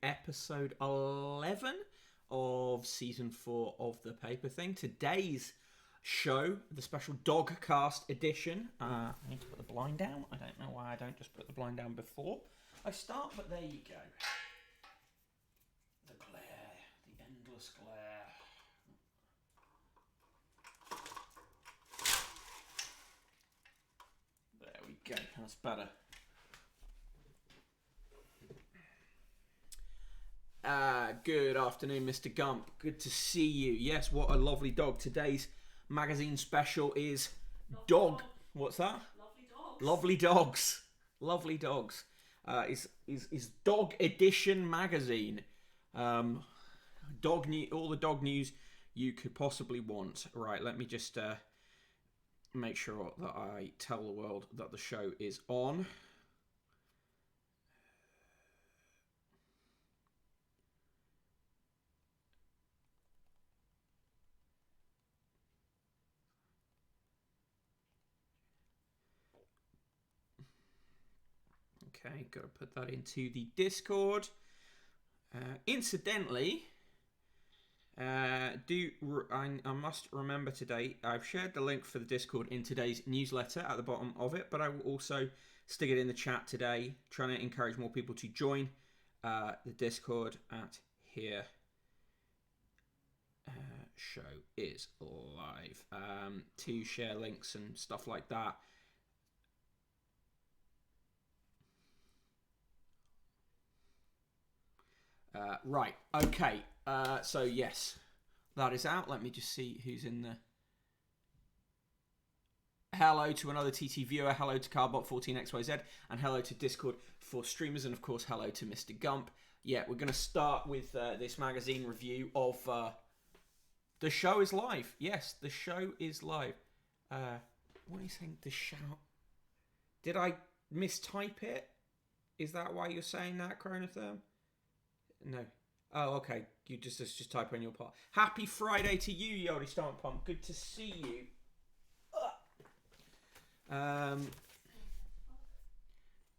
episode 11 of season 4 of The Paper Thing. Today's show, the special Dogcast edition. I need to put the blind down. I don't know why I don't just put the blind down before I start, but there you go. The glare, the endless glare. There we go, that's better. Good afternoon, Mr. Gump. Good to see you. Yes, what a lovely dog. Today's magazine special is dog. What's that? Lovely dogs. Lovely dogs. Is Dog Edition magazine. Dog new, all the dog news you could possibly want. Right, let me just make sure that I tell the world that the show is on. Okay, got to put that into the Discord. Incidentally, I must remember today, I've shared the link for the Discord in today's newsletter at the bottom of it, but I will also stick it in the chat today, trying to encourage more people to join the Discord at here. Show is live. To share links and stuff like that. Right, okay, so yes, that is out. Let me just see who's in there. Hello to another TT viewer, hello to Carbot14XYZ, and hello to Discord for streamers, and of course hello to Mr. Gump. Yeah, we're going to start with this magazine review of The Show is Live. Yes, The Show is Live. What are you saying, The Show? Did I mistype it? Is that why you're saying that, Chronotherm? No. Oh, okay. You just type in your part. Happy Friday to you, Yodi Stomach Pump. Good to see you.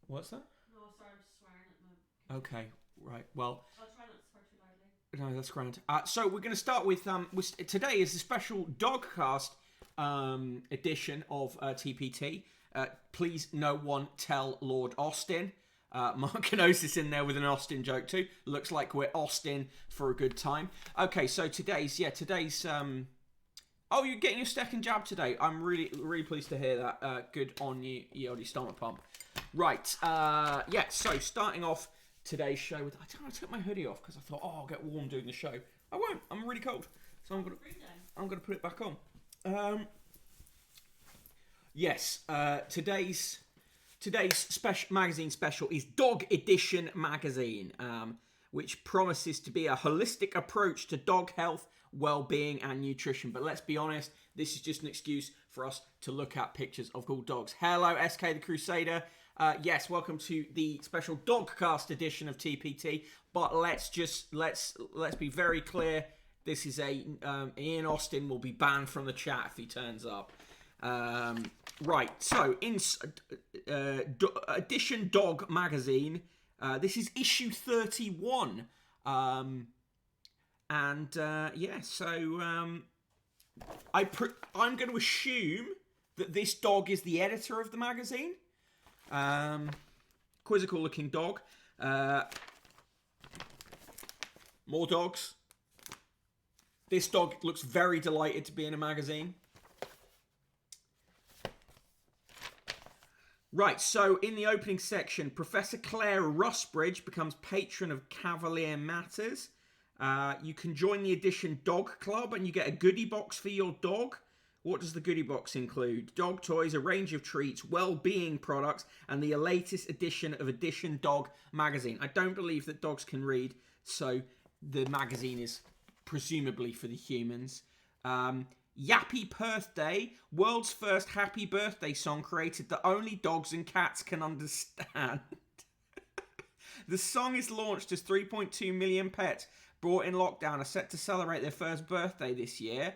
What's that? No, sorry, I'm just swearing at my... Okay, right. Well... I'll try not to swear too loudly. No, that's grand. So we're going to start with... today is the special Dogcast edition of TPT. Please no one tell Lord Austin. Markinosis in there with an Austin joke too. Looks like we're Austin for a good time. Okay, so today's oh, you're getting your second jab today. I'm really pleased to hear that. Good on you, Yodi Stomach Pump. Right, so starting off today's show with... I took my hoodie off because I thought, I'll get warm doing the show. I won't. I'm really cold. So I'm gonna put it back on. Yes, today's magazine special is Dog Edition magazine, which promises to be a holistic approach to dog health, well-being, and nutrition. But let's be honest, this is just an excuse for us to look at pictures of cool dogs. Hello, SK the Crusader. Yes, welcome to the special Dogcast edition of TPT. But let's be very clear. This is Ian Austin will be banned from the chat if he turns up. Right, so in Edition Dog magazine, this is issue 31, I'm going to assume that this dog is the editor of the magazine. Quizzical looking dog. More dogs. This dog looks very delighted to be in a magazine. Right, so in the opening section, Professor Claire Rusbridge becomes patron of Cavalier Matters. You can join the Edition Dog Club and you get a goodie box for your dog. What does the goodie box include? Dog toys, a range of treats, well-being products, and the latest edition of Edition Dog magazine. I don't believe that dogs can read, so the magazine is presumably for the humans. Yappy Birthday, world's first happy birthday song created that only dogs and cats can understand. The song is launched as 3.2 million pets brought in lockdown are set to celebrate their first birthday this year.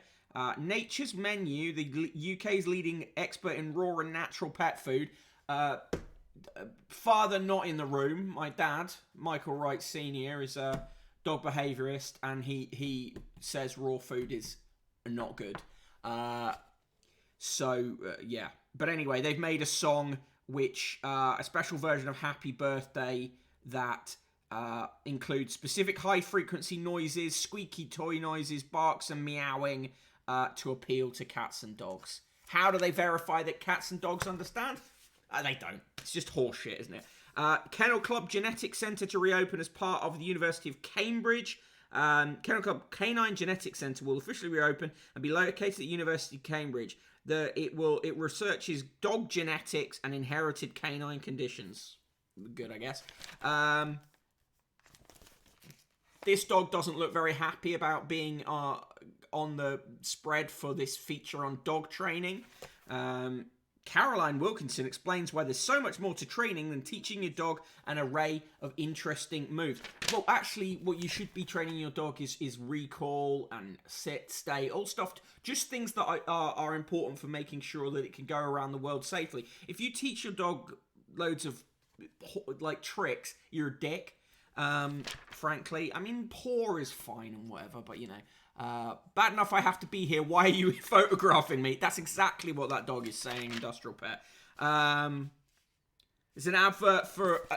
Nature's Menu, the UK's leading expert in raw and natural pet food. father not in the room. My dad, Michael Wright Senior, is a dog behaviourist, and he says raw food is not good. Yeah. But anyway, they've made a song which a special version of Happy Birthday that includes specific high frequency noises, squeaky toy noises, barks and meowing to appeal to cats and dogs. How do they verify that cats and dogs understand? They don't. It's just horseshit, isn't it? Kennel Club Genetics Centre to reopen as part of the University of Cambridge. Kennel Club Canine Genetics Centre will officially reopen and be located at the University of Cambridge. It researches dog genetics and inherited canine conditions. Good, I guess. This dog doesn't look very happy about being on the spread for this feature on dog training. Caroline Wilkinson explains why there's so much more to training than teaching your dog an array of interesting moves. Well, actually, what you should be training your dog is recall and sit, stay, all stuff, just things that are important for making sure that it can go around the world safely. If you teach your dog loads of, like, tricks, you're a dick, frankly. I mean, paw is fine and whatever, but, you know. Bad enough I have to be here. Why are you photographing me? That's exactly what that dog is saying, Industrial Pet. It's an advert for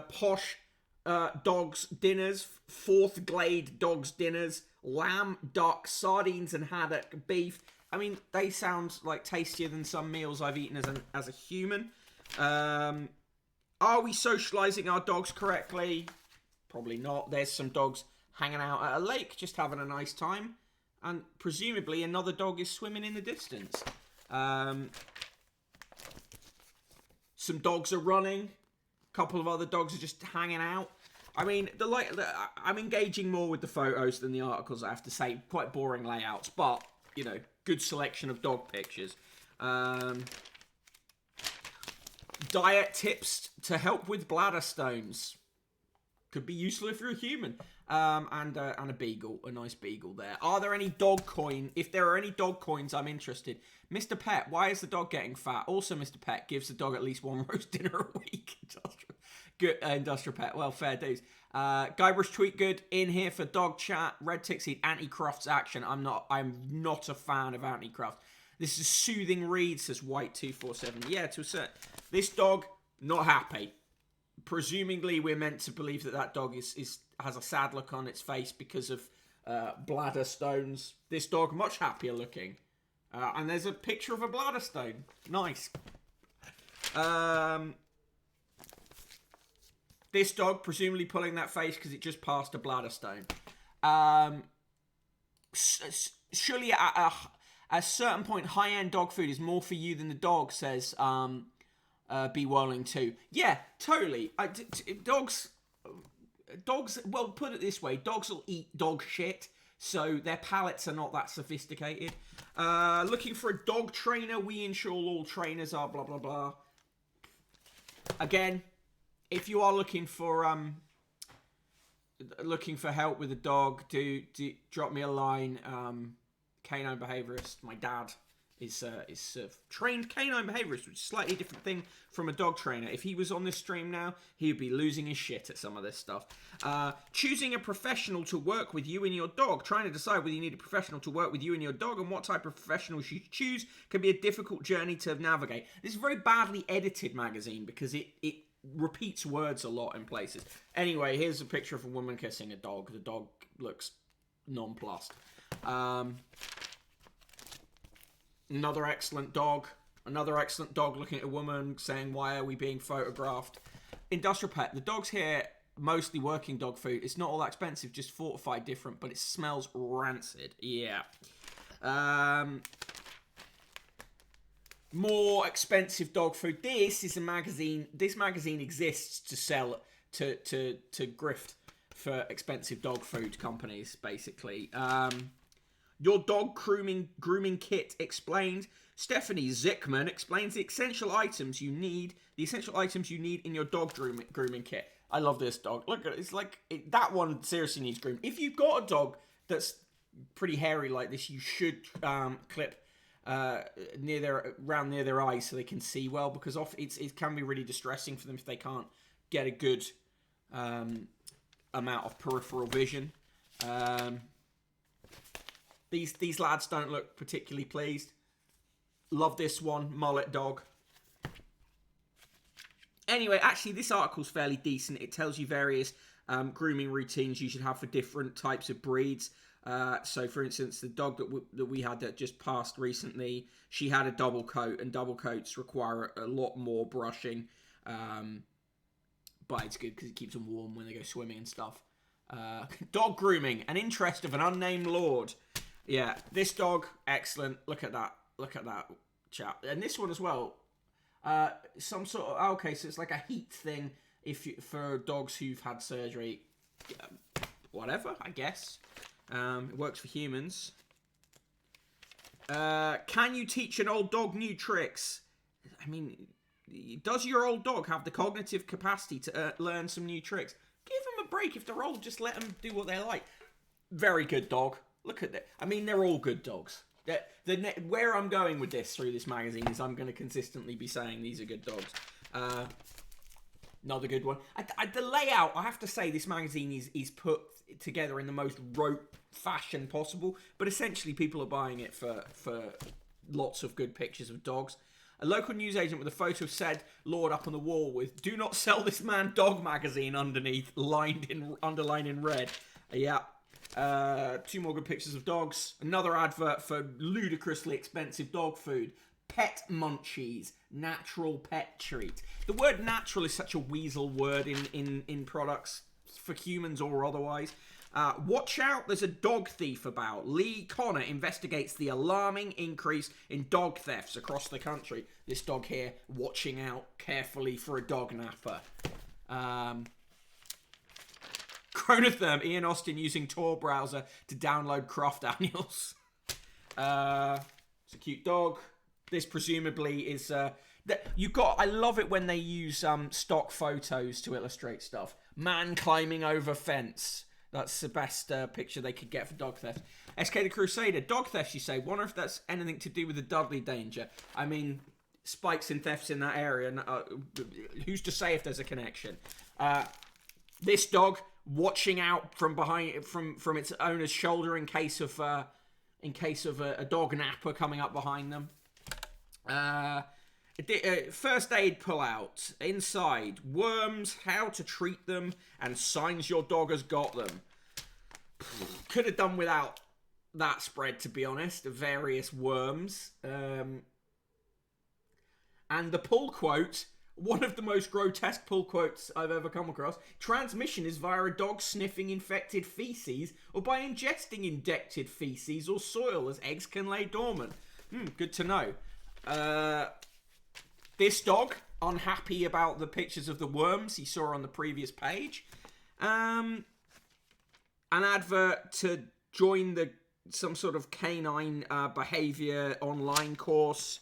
Posh Dogs Dinners, Fourth Glade Dogs Dinners, lamb, duck, sardines and haddock, beef. I mean, they sound like tastier than some meals I've eaten as a human. Are we socialising our dogs correctly? Probably not. There's some dogs hanging out at a lake, just having a nice time, and presumably another dog is swimming in the distance. Some dogs are running, a couple of other dogs are just hanging out. I mean, I'm engaging more with the photos than the articles, I have to say. Quite boring layouts, but, you know, good selection of dog pictures. Diet tips to help with bladder stones. Could be useful if you're a human. And a beagle, a nice beagle there. Are there any dog coin? If there are any dog coins, I'm interested. Mr. Pet, why is the dog getting fat? Also, Mr. Pet gives the dog at least one roast dinner a week. Good, Industrial Pet. Well, fair dues. Guybrush Tweet Good in here for dog chat. Red Tixie, Anti-Crufts action. I'm not a fan of Anti-Crufts. This is soothing read, says White247. Yeah, to a certain. This dog not happy. Presumably, we're meant to believe that dog has a sad look on its face because of bladder stones. This dog much happier looking, and there's a picture of a bladder stone. Nice. This dog presumably pulling that face because it just passed a bladder stone. Surely at a certain point, high-end dog food is more for you than the dog, says B. Whirling 2. Yeah, totally. Dogs, well, put it this way, dogs will eat dog shit, so their palates are not that sophisticated. Looking for a dog trainer, we ensure all trainers are blah, blah, blah. Again, if you are looking for help with a dog, do drop me a line. Canine behaviorist, my dad is trained canine behaviorist, which is a slightly different thing from a dog trainer. If he was on this stream now, he would be losing his shit at some of this stuff. Choosing a professional to work with you and your dog. Trying to decide whether you need a professional to work with you and your dog and what type of professional you should choose can be a difficult journey to navigate. This is a very badly edited magazine because it repeats words a lot in places. Anyway, here's a picture of a woman kissing a dog. The dog looks nonplussed. Another excellent dog looking at a woman saying, why are we being photographed? Industrial Pet, the dogs here, mostly working dog food. It's not all that expensive, just fortified different, but it smells rancid. Yeah. More expensive dog food. This is a magazine. This magazine exists to sell, to grift for expensive dog food companies, basically. Your dog grooming kit explained. Stephanie Zickman explains the essential items you need in your dog grooming kit. I love this dog. Look at it. It's like that one seriously needs grooming. If you've got a dog that's pretty hairy like this, you should clip near their eyes so they can see well, because it can be really distressing for them if they can't get a good amount of peripheral vision. These lads don't look particularly pleased. Love this one, mullet dog. Anyway, actually, this article's fairly decent. It tells you various grooming routines you should have for different types of breeds. So, for instance, the dog that we had that just passed recently, she had a double coat, and double coats require a lot more brushing. But it's good because it keeps them warm when they go swimming and stuff. Dog grooming, an interest of an unnamed lord. Yeah, this dog, excellent. Look at that. Look at that, chap. And this one as well. Some sort of... Okay, so it's like a heat thing for dogs who've had surgery. Whatever, I guess. It works for humans. Can you teach an old dog new tricks? I mean, does your old dog have the cognitive capacity to learn some new tricks? Give them a break. If they're old, just let them do what they like. Very good dog. Look at that. I mean, they're all good dogs. Where I'm going with this through this magazine is I'm going to consistently be saying these are good dogs. Another good one. The layout, I have to say, this magazine is put together in the most rote fashion possible, but essentially people are buying it for lots of good pictures of dogs. A local newsagent with a photo said, Lord up on the wall with "Do not sell this man dog magazine" underneath, underlined in red. Yeah. 2 more good pictures of dogs. Another advert for ludicrously expensive dog food. Pet Munchies, natural pet treat. The word natural is such a weasel word in products for humans or otherwise. Watch out, there's a dog thief about. Lee Connor investigates the alarming increase in dog thefts across the country. This dog here watching out carefully for a dog napper. Chronotherm, Ian Austin using Tor browser to download craft annuals. It's a cute dog. This presumably is... I love it when they use stock photos to illustrate stuff. Man climbing over fence. That's the best picture they could get for dog theft. SK the Crusader. Dog theft, you say. Wonder if that's anything to do with the Dudley danger. I mean, spikes in thefts in that area. Who's to say if there's a connection? This dog watching out from behind, from its owner's shoulder in case of a dog napper coming up behind them. First aid pull-out. Inside, worms, how to treat them, and signs your dog has got them. Could have done without that spread, to be honest, of various worms. And the pull quote, one of the most grotesque pull quotes I've ever come across. Transmission is via a dog sniffing infected feces or by ingesting infected feces or soil as eggs can lay dormant. Good to know. This dog, unhappy about the pictures of the worms he saw on the previous page. An advert to join some sort of canine behavior online course.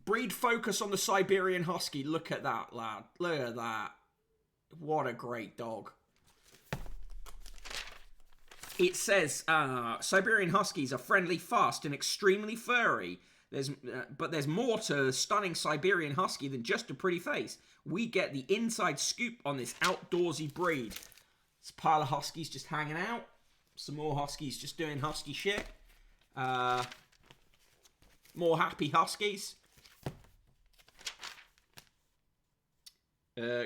Breed focus on the Siberian Husky. Look at that, lad. Look at that. What a great dog. It says, Siberian Huskies are friendly, fast, and extremely furry. But there's more to the stunning Siberian Husky than just a pretty face. We get the inside scoop on this outdoorsy breed. It's a pile of Huskies just hanging out. Some more Huskies just doing Husky shit. More happy Huskies.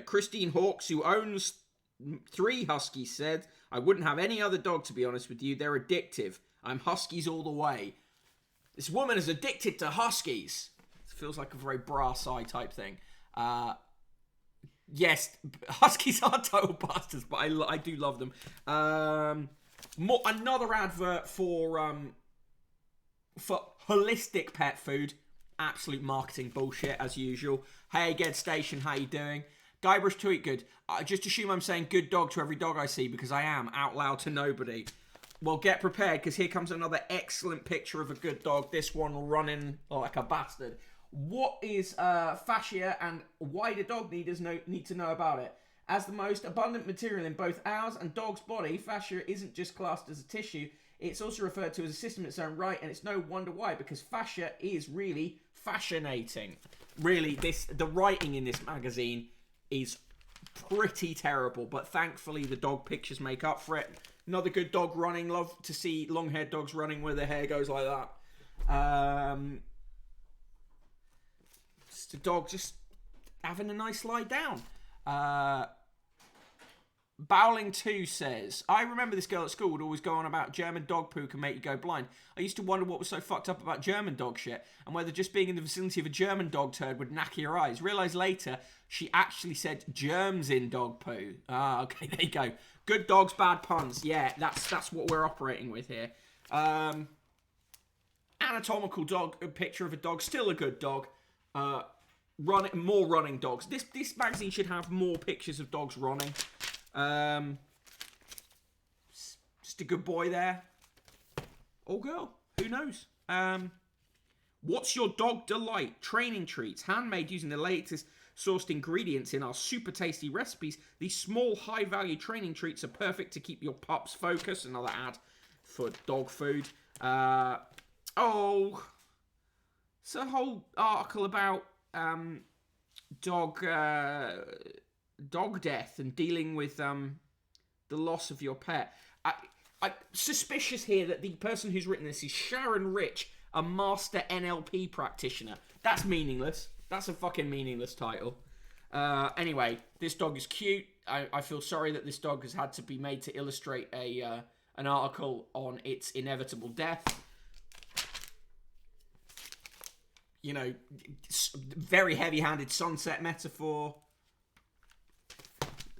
Christine Hawkes, who owns 3 Huskies, said, I wouldn't have any other dog, to be honest with you. They're addictive. I'm Huskies all the way. This woman is addicted to Huskies. It feels like a very brass eye type thing. Yes, Huskies are total bastards, but I do love them. Another advert for holistic pet food. Absolute marketing bullshit as usual. Hey, Ged Station, how you doing? Guybrush Tweet good. I just assume I'm saying good dog to every dog I see because I am out loud to nobody. Well, get prepared because here comes another excellent picture of a good dog. This one running like a bastard. What is fascia and why do dog need to know about it? As the most abundant material in both ours and dog's body, fascia isn't just classed as a tissue, it's also referred to as a system in its own right, and it's no wonder why, because fascia is really fascinating. Really, the writing in this magazine is pretty terrible, but thankfully the dog pictures make up for it. Another good dog running. Love to see long-haired dogs running where their hair goes like that. Just a dog just having a nice lie down. Bowling 2 says, I remember this girl at school would always go on about German dog poo can make you go blind. I used to wonder what was so fucked up about German dog shit, and whether just being in the vicinity of a German dog turd would knack your eyes. Realised later, she actually said germs in dog poo. Ah, okay, there you go. Good dogs, bad puns. Yeah, that's what we're operating with here. Anatomical dog, a picture of a dog, still a good dog. More running dogs. This magazine should have more pictures of dogs running. Just a good boy there. Or girl. Who knows? What's your dog delight? Training treats. Handmade using the latest sourced ingredients in our super tasty recipes. These small, high-value training treats are perfect to keep your pups focused. Another ad for dog food. It's a whole article about dog death and dealing with the loss of your pet. I'm suspicious here that the person who's written this is Sharon Rich, a master NLP practitioner. That's meaningless. That's a fucking meaningless title. Anyway, this dog is cute. I feel sorry that this dog has had to be made to illustrate an article on its inevitable death. You know, very heavy-handed sunset metaphor.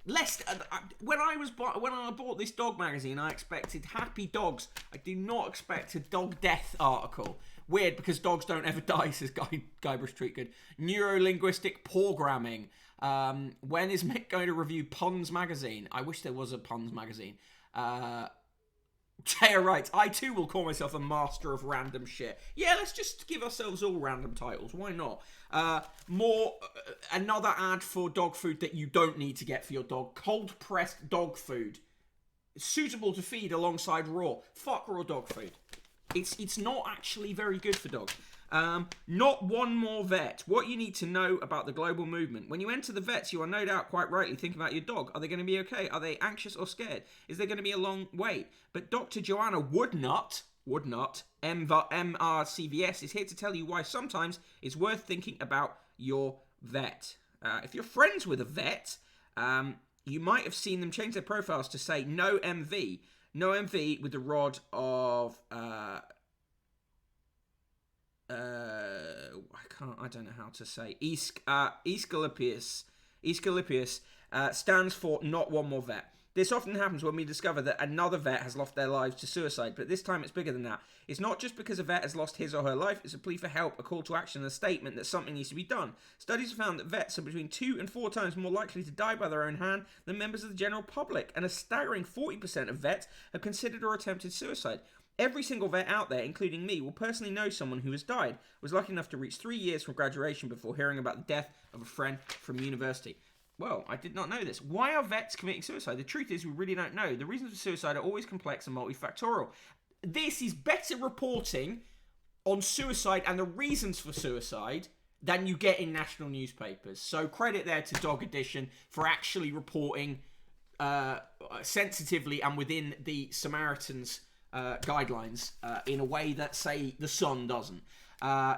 When I bought this dog magazine, I expected happy dogs. I did not expect a dog death article. Weird, because dogs don't ever die, says Guybrush Threepgood. Neuro-linguistic programming. When is Mick going to review Puns magazine? I wish there was a Puns magazine. Taya writes, I too will call myself a master of random shit. Yeah, let's just give ourselves all random titles. Why not? Another ad for dog food that you don't need to get for your dog. Cold pressed dog food. Suitable to feed alongside raw. Fuck raw dog food. It's not actually very good for dogs. Not one more vet. What you need to know about the global movement. When you enter the vets, you are no doubt quite rightly thinking about your dog. Are they going to be okay? Are they anxious or scared? Is there going to be a long wait? But Dr. Joanna Woodnut, MRCVS, is here to tell you why sometimes it's worth thinking about your vet. If you're friends with a vet, you might have seen them change their profiles to say no MV. No MV with the rod of I don't know how to say. Aesculapius stands for not one more vet. This often happens when we discover that another vet has lost their lives to suicide, but this time it's bigger than that. It's not just because a vet has lost his or her life, it's a plea for help, a call to action, and a statement that something needs to be done. Studies have found that vets are between 2 and 4 times more likely to die by their own hand than members of the general public, and a staggering 40% of vets have considered or attempted suicide. Every single vet out there, including me, will personally know someone who has died. I was lucky enough to reach 3 years from graduation before hearing about the death of a friend from university. Well, I did not know this. Why are vets committing suicide? The truth is, we really don't know. The reasons for suicide are always complex and multifactorial. This is better reporting on suicide and the reasons for suicide than you get in national newspapers. So credit there to Dog Edition for actually reporting sensitively and within the Samaritans' guidelines in a way that, say, The Sun doesn't.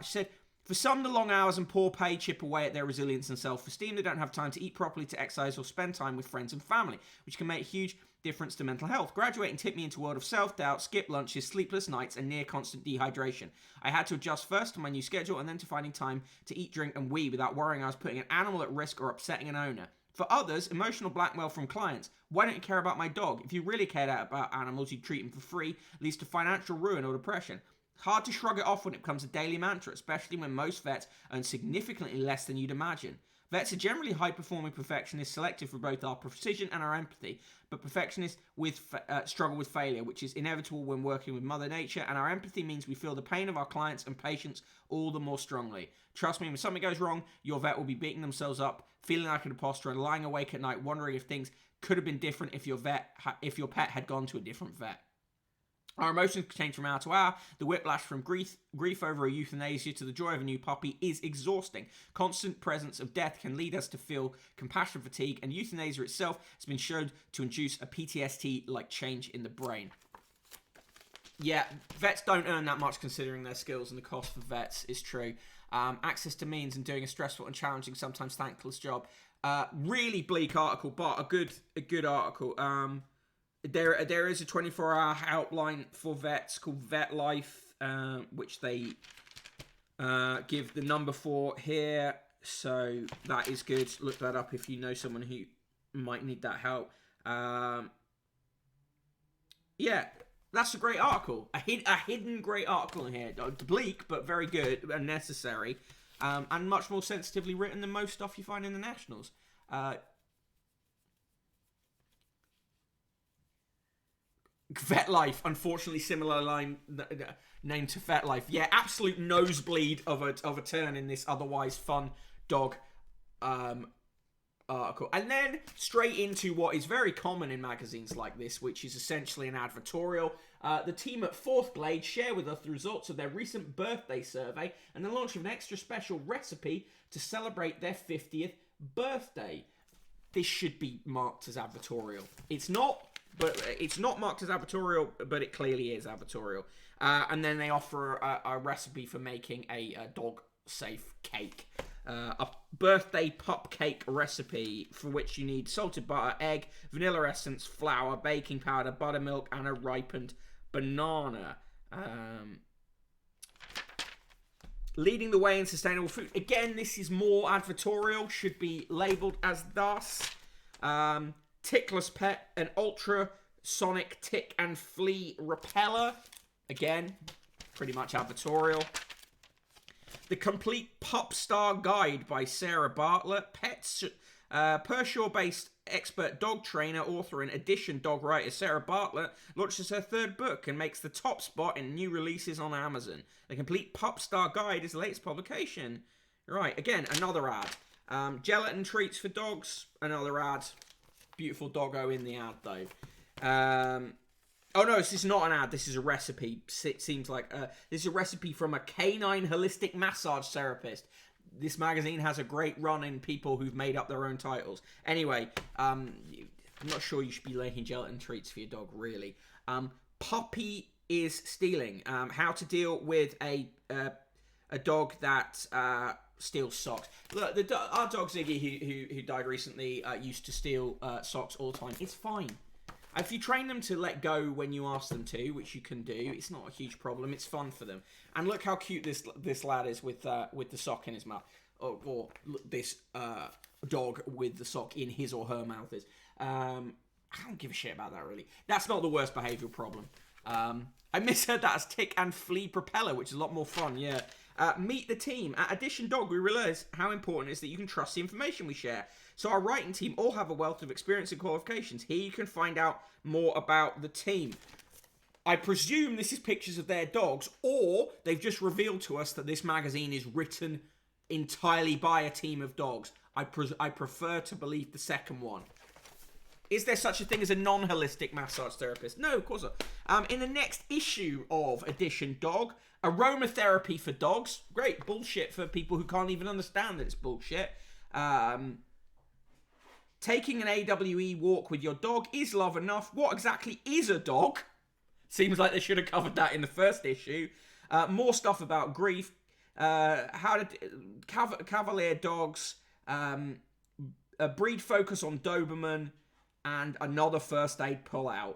She said, for some, the long hours and poor pay chip away at their resilience and self-esteem. They don't have time to eat properly, to exercise, or spend time with friends and family, which can make a huge difference to mental health. Graduating tipped me into a world of self-doubt, skipped lunches, sleepless nights, and near-constant dehydration. I had to adjust first to my new schedule and then to finding time to eat, drink, and wee without worrying I was putting an animal at risk or upsetting an owner. For others, emotional blackmail from clients. Why don't you care about my dog? If you really cared about animals, you'd treat them for free, leads to financial ruin or depression. Hard to shrug it off when it becomes a daily mantra, especially when most vets earn significantly less than you'd imagine. Vets are generally high-performing perfectionists, selective for both our precision and our empathy, but perfectionists struggle with failure, which is inevitable when working with Mother Nature, and our empathy means we feel the pain of our clients and patients all the more strongly. Trust me, when something goes wrong, your vet will be beating themselves up, feeling like an imposter, and lying awake at night wondering if things could have been different if your pet had gone to a different vet. Our emotions change from hour to hour. The whiplash from grief over a euthanasia to the joy of a new puppy is exhausting. Constant presence of death can lead us to feel compassion fatigue, and euthanasia itself has been shown to induce a PTSD-like change in the brain. Yeah, vets don't earn that much considering their skills, and the cost for vets is true. Access to means and doing a stressful and challenging, sometimes thankless job. Really bleak article, but a good article. There is a 24-hour helpline for vets called Vet Life, which they give the number for here. So that is good. Look that up if you know someone who might need that help. Yeah, that's a great article. A hidden great article in here. Bleak, but very good and necessary. And much more sensitively written than most stuff you find in the Nationals. Vet Life, unfortunately similar name to Vet Life. Yeah, absolute nosebleed of a turn in this otherwise fun dog article. And then straight into what is very common in magazines like this, which is essentially an advertorial. The team at Fourth Glade share with us the results of their recent birthday survey and the launch of an extra special recipe to celebrate their 50th birthday. This should be marked as advertorial. It's not. But it's not marked as advertorial, but it clearly is advertorial. And then they offer a recipe for making a dog-safe cake. A birthday pup cake recipe for which you need salted butter, egg, vanilla essence, flour, baking powder, buttermilk, and a ripened banana. Leading the way in sustainable food. Again, this is more advertorial. Should be labelled as thus. Tickless Pet, an ultrasonic tick and flea repeller. Again, pretty much advertorial. The Complete Pup Star Guide by Sarah Bartlett. Pets, Pershore-based expert dog trainer, author, and edition dog writer Sarah Bartlett launches her third book and makes the top spot in new releases on Amazon. The Complete Pup Star Guide is the latest publication. Right, again, another ad. Gelatin treats for dogs, another ad. Beautiful doggo in the ad, though. Oh, no, this is not an ad. This is a recipe. It seems like this is a recipe from a canine holistic massage therapist. This magazine has a great run in people who've made up their own titles. Anyway, I'm not sure you should be making gelatin treats for your dog, really. Puppy is stealing. How to deal with a dog that steals socks. Look, our dog Ziggy, who died recently, used to steal socks all the time. It's fine. If you train them to let go when you ask them to, which you can do, it's not a huge problem. It's fun for them. And look how cute this lad is with the sock in his mouth, or this dog with the sock in his or her mouth is. I don't give a shit about that, really. That's not the worst behavioural problem. I misheard that as tick and flea propeller, which is a lot more fun. Yeah. Meet the team. At Edition Dog, we realise how important it is that you can trust the information we share. So our writing team all have a wealth of experience and qualifications. Here you can find out more about the team. I presume this is pictures of their dogs, or they've just revealed to us that this magazine is written entirely by a team of dogs. I prefer to believe the second one. Is there such a thing as a non-holistic massage therapist? No, of course not. In the next issue of Edition Dog, aromatherapy for dogs. Great. Bullshit for people who can't even understand that it's bullshit. Taking an AWE walk with your dog is love enough. What exactly is a dog? Seems like they should have covered that in the first issue. More stuff about grief. How to Cavalier dogs. A breed focus on Doberman. And another first aid pullout.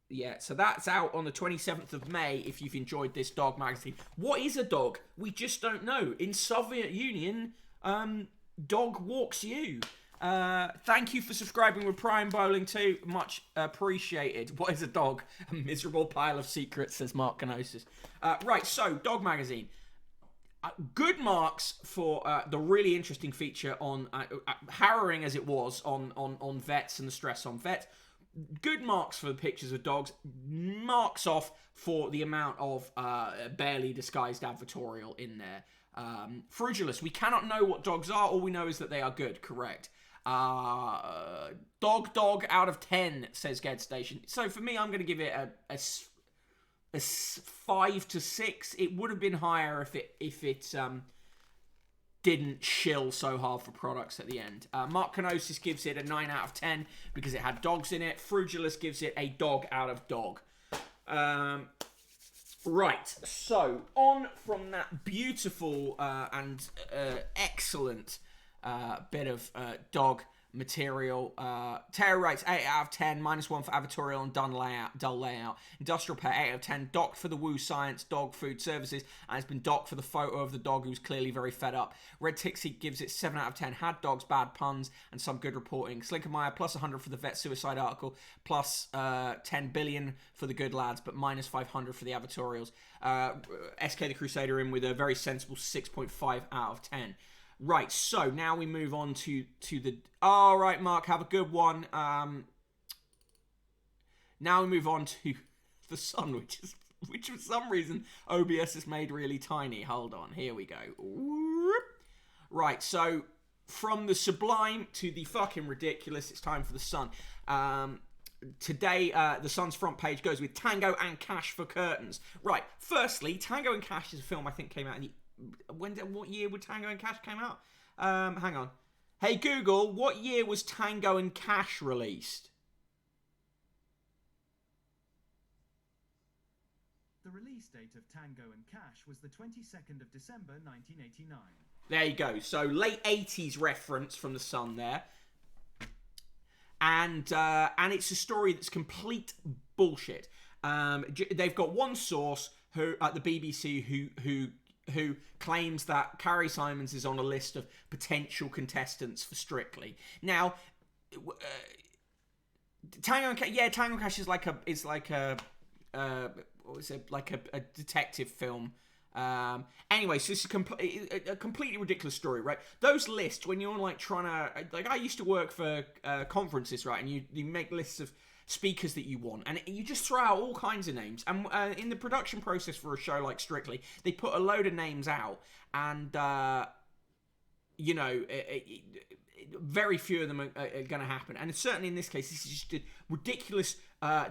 Yeah, so that's out on the 27th of May if you've enjoyed this dog magazine. What is a dog? We just don't know. In Soviet Union, dog walks you. Thank you for subscribing with Prime Bowling 2. Much appreciated. What is a dog? A miserable pile of secrets, says Mark Canosis. Right, so, dog magazine. Good marks for the really interesting feature on harrowing as it was on vets and the stress on vets. Good marks for the pictures of dogs. Marks off for the amount of barely disguised advertorial in there. Frugulus, we cannot know what dogs are. All we know is that they are good. Correct. Dog out of 10, says Ged Station. So for me, I'm going to give it a 5 to 6. It would have been higher if it didn't shill so hard for products at the end. Mark Kenosis gives it a 9 out of 10 because it had dogs in it. Frugulus gives it a dog out of dog. Right, so on from that beautiful and excellent bit of dog material. Terror writes 8 out of 10, -1 for advertorial and dull layout. Industrial Pet 8 out of 10, docked for the Woo Science Dog Food Services, and has been docked for the photo of the dog who's clearly very fed up. Red Tixie gives it 7 out of 10, had dogs, bad puns, and some good reporting. Slinkermeyer plus 100 for the vet suicide article, plus 10 billion for the good lads, but -500 for the advertorials. SK the Crusader in with a very sensible 6.5 out of 10. Right, so now we move on to the... All right, Mark, have a good one. Now we move on to the Sun, which for some reason OBS has made really tiny. Hold on, here we go. Right, so from the sublime to the fucking ridiculous, it's time for the Sun. Today, the Sun's front page goes with Tango and Cash for curtains. Right, firstly, Tango and Cash is a film I think came out in the... what year would Tango and Cash came out? Hang on. Hey Google, what year was Tango and Cash released? The release date of Tango and Cash was the 22nd of December 1989. There you go. So late 80s reference from the Sun there. And it's a story that's complete bullshit. They've got one source who at the BBC who claims that Carrie Simons is on a list of potential contestants for Strictly. Now, Tango and Cash is like a detective film. Anyway, so this is a completely ridiculous story, right? Those lists, when you're like trying to, like I used to work for conferences, right? And you make lists of speakers that you want, and you just throw out all kinds of names. And in the production process for a show like Strictly, they put a load of names out, and very few of them are going to happen. And certainly in this case, this is just a ridiculous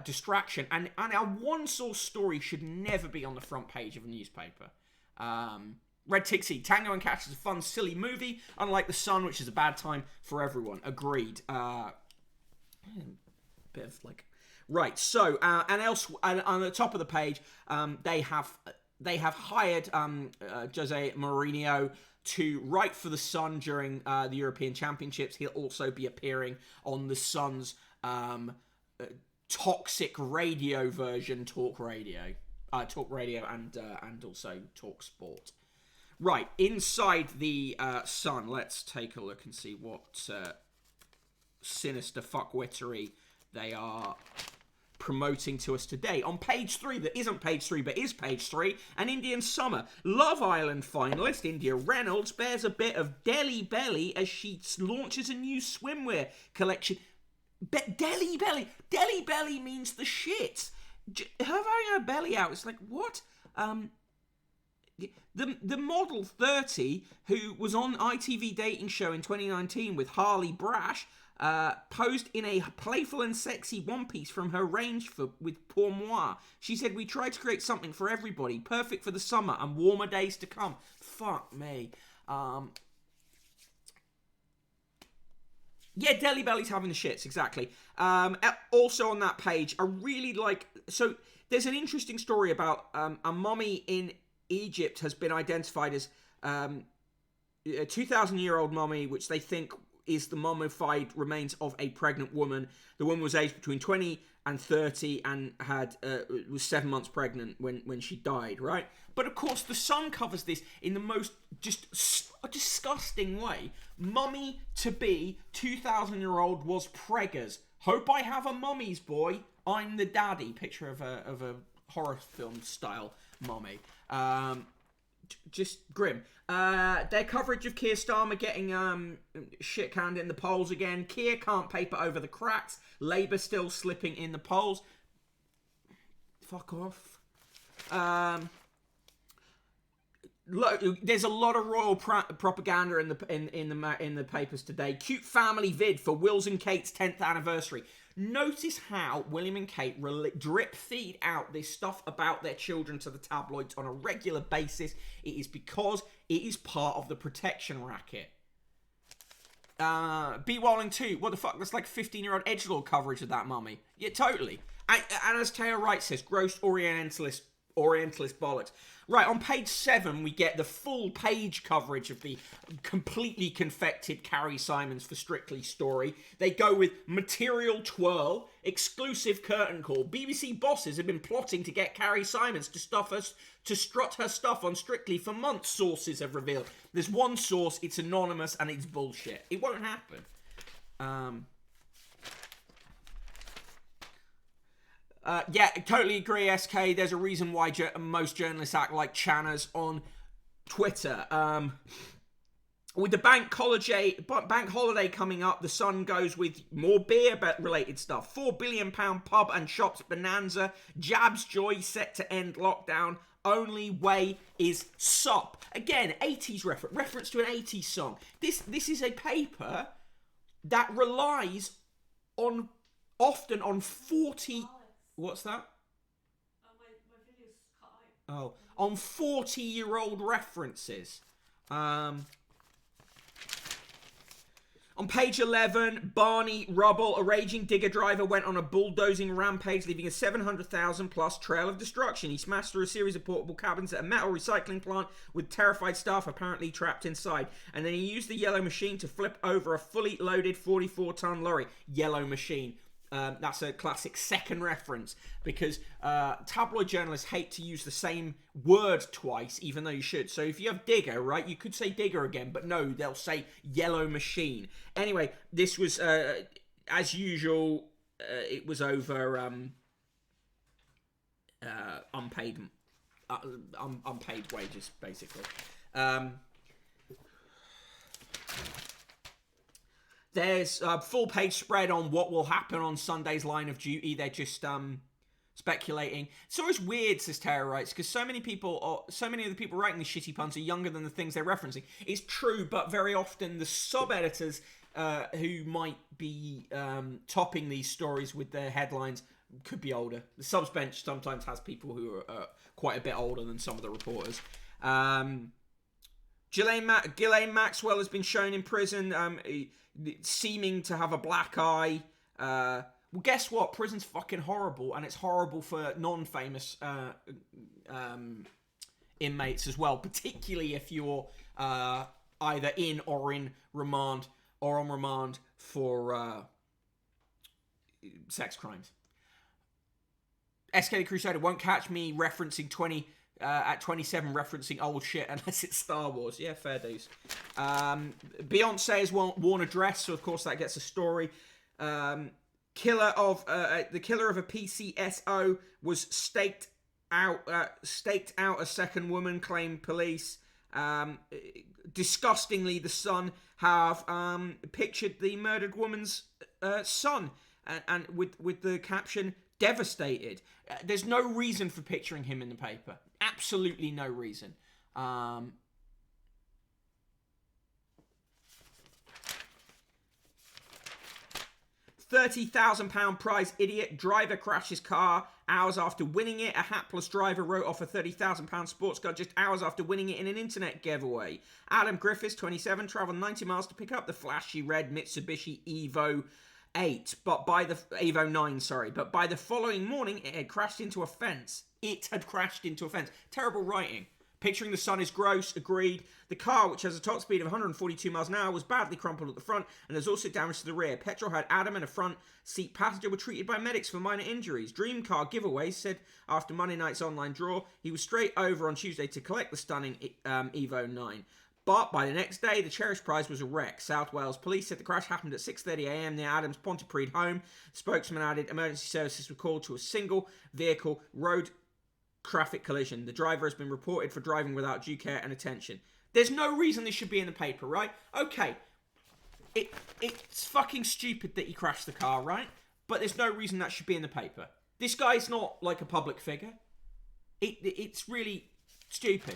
distraction. And our one source story should never be on the front page of a newspaper. Red Tixie, Tango and Cash is a fun, silly movie, unlike The Sun, which is a bad time for everyone. Agreed. Bit of like... Right, so, and else, on the top of the page, they have hired Jose Mourinho to write for The Sun during the European Championships. He'll also be appearing on The Sun's toxic radio version, Talk Radio and also Talk Sport. Right, inside the Sun, let's take a look and see what sinister fuckwittery they are promoting to us today. On page 3, that isn't page 3, but is page 3, an Indian Summer. Love Island finalist India Reynolds bears a bit of Delhi belly as she launches a new swimwear collection. Delhi belly? Delhi belly means the shit. Her having her belly out, it's like, what? The model 30, who was on ITV dating show in 2019 with Harley Brash, posed in a playful and sexy one-piece from her range with Pour Moi. She said, "We tried to create something for everybody, perfect for the summer and warmer days to come." Fuck me. Yeah, Delhi Belly's having the shits, exactly. Also on that page, I really like... So, there's an interesting story about a mummy in Egypt has been identified as a 2,000-year-old mummy, which they think is the mummified remains of a pregnant woman. The woman was aged between 20 and 30 and was 7 months pregnant when she died, right? But of course, The Sun covers this in the most just disgusting way. Mummy to be 2,000-year-old was preggers. Hope I have a mummy's boy. I'm the daddy. Picture of a horror film style mummy. just grim. Their coverage of Keir Starmer getting shit canned in the polls again. Keir can't paper over the cracks. Labour still slipping in the polls. Fuck off. There's a lot of royal propaganda in the papers today. Cute family vid for Wills and Kate's 10th anniversary. Notice how William and Kate drip feed out this stuff about their children to the tabloids on a regular basis. It is because it is part of the protection racket. B. Walling 2, what the fuck? That's like 15-year-old edgelord coverage of that mummy. Yeah, totally. And as Taylor Wright says, gross Orientalist bollocks. Right, on page 7, we get the full page coverage of the completely confected Carrie Simons for Strictly story. They go with material twirl, exclusive curtain call. BBC bosses have been plotting to get Carrie Simons to strut her stuff on Strictly for months, sources have revealed. There's one source, it's anonymous, and it's bullshit. It won't happen. Yeah, totally agree, SK. There's a reason why most journalists act like channers on Twitter. With the bank holiday coming up, the Sun goes with more beer-related stuff. £4 billion pub and shops bonanza. Jab's joy set to end lockdown. Only way is sup. Again, 80s reference to an 80s song. This is a paper that relies often on 40... What's that? My video's cut out. Oh, on 40-year-old references. On page 11, Barney Rubble, a raging digger driver, went on a bulldozing rampage, leaving a 700,000 plus trail of destruction. He smashed through a series of portable cabins at a metal recycling plant with terrified staff apparently trapped inside. And then he used the yellow machine to flip over a fully loaded 44-ton lorry. Yellow machine. That's a classic second reference because tabloid journalists hate to use the same word twice, even though you should. So if you have digger, right, you could say digger again, but no, they'll say yellow machine. Anyway, this was, as usual, it was over unpaid wages, basically. There's a full-page spread on what will happen on Sunday's Line of Duty. They're just speculating. It's always weird, says Tara writes, because so many of the people writing these shitty puns are younger than the things they're referencing. It's true, but very often the sub-editors who might be topping these stories with their headlines could be older. The subs bench sometimes has people who are quite a bit older than some of the reporters. Ghislaine Maxwell has been shown in prison, seeming to have a black eye. Well, guess what? Prison's fucking horrible, and it's horrible for non-famous inmates as well, particularly if you're either in or in remand or on remand for sex crimes. SK the Crusader won't catch me referencing 27 referencing old shit unless it's Star Wars. Yeah, fair dues. Beyonce has worn a dress, so of course that gets a story. The killer of a PCSO was staked out a second woman, claimed police. Disgustingly, the Sun have pictured the murdered woman's son, and with the caption "devastated." There's no reason for picturing him in the paper. Absolutely no reason. £30,000 prize idiot. Driver crashes car hours after winning it. A hapless driver wrote off a £30,000 sports car just hours after winning it in an internet giveaway. Adam Griffiths, 27, travelled 90 miles to pick up the flashy red Mitsubishi Evo 8, but by the Evo 9, sorry, but by the following morning it had crashed into a fence. Terrible writing. Picturing the Sun is gross, agreed. The car, which has a top speed of 142 miles an hour, was badly crumpled at the front, and there's also damage to the rear. Petrol had Adam and a front seat passenger were treated by medics for minor injuries. Dream Car Giveaway said after Monday night's online draw, he was straight over on Tuesday to collect the stunning Evo 9. But by the next day, the cherished prize was a wreck. South Wales police said the crash happened at 6:30am near Adam's Pontypridd home. The spokesman added emergency services were called to a single vehicle road traffic collision. The driver has been reported for driving without due care and attention. There's no reason this should be in the paper, right? Okay, it's fucking stupid that he crashed the car, right? But there's no reason that should be in the paper. This guy's not like a public figure. It's really stupid.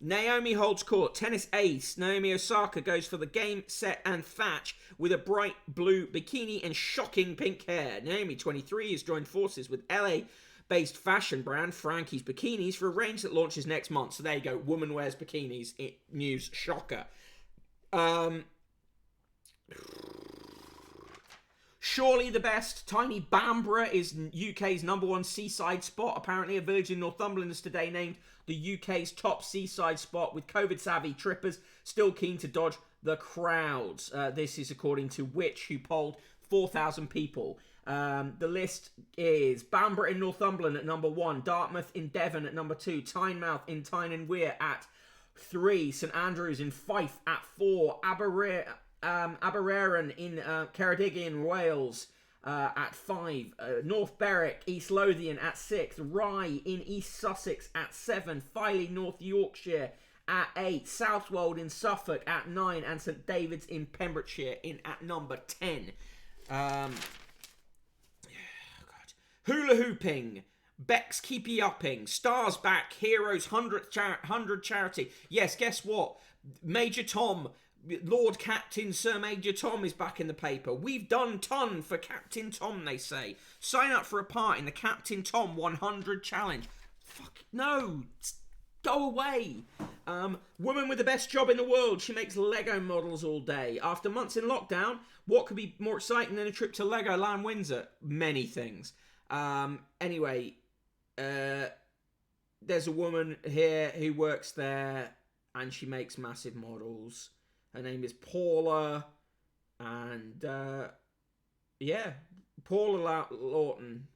Naomi holds court. Tennis ace Naomi Osaka goes for the game, set, and thatch with a bright blue bikini and shocking pink hair. Naomi, 23, has joined forces with LA-based fashion brand Frankie's Bikinis for a range that launches next month. So there you go. Woman wears bikinis. News shocker. Surely the best. Tiny Bamborough is UK's #1 seaside spot. Apparently, a village in Northumberland is today named the UK's top seaside spot, with COVID-savvy trippers still keen to dodge the crowds. This is according to Which, who polled 4,000 people. The list is Bamborough in Northumberland at #1, Dartmouth in Devon at #2, Tynemouth in Tyne and Wear at 3, St Andrews in Fife at 4, Aberraren in Ceredigion, Wales at 5, North Berwick, East Lothian at 6, Rye in East Sussex at 7, Filey, North Yorkshire at 8, Southwold in Suffolk at 9, and St David's in Pembrokeshire at number 10. Hula hooping. Beck's keepy upping. Stars back. Heroes 100 charity. Yes, guess what? Major Tom, Lord Captain Sir Major Tom, is back in the paper. We've done ton for Captain Tom, they say. Sign up for a part in the Captain Tom 100 challenge. Fuck no. Go away. Woman with the best job in the world. She makes Lego models all day. After months in lockdown, what could be more exciting than a trip to Legoland Windsor? Many things. Anyway, there's a woman here who works there, and she makes massive models. Her name is Paula, and yeah, Paula Lawton.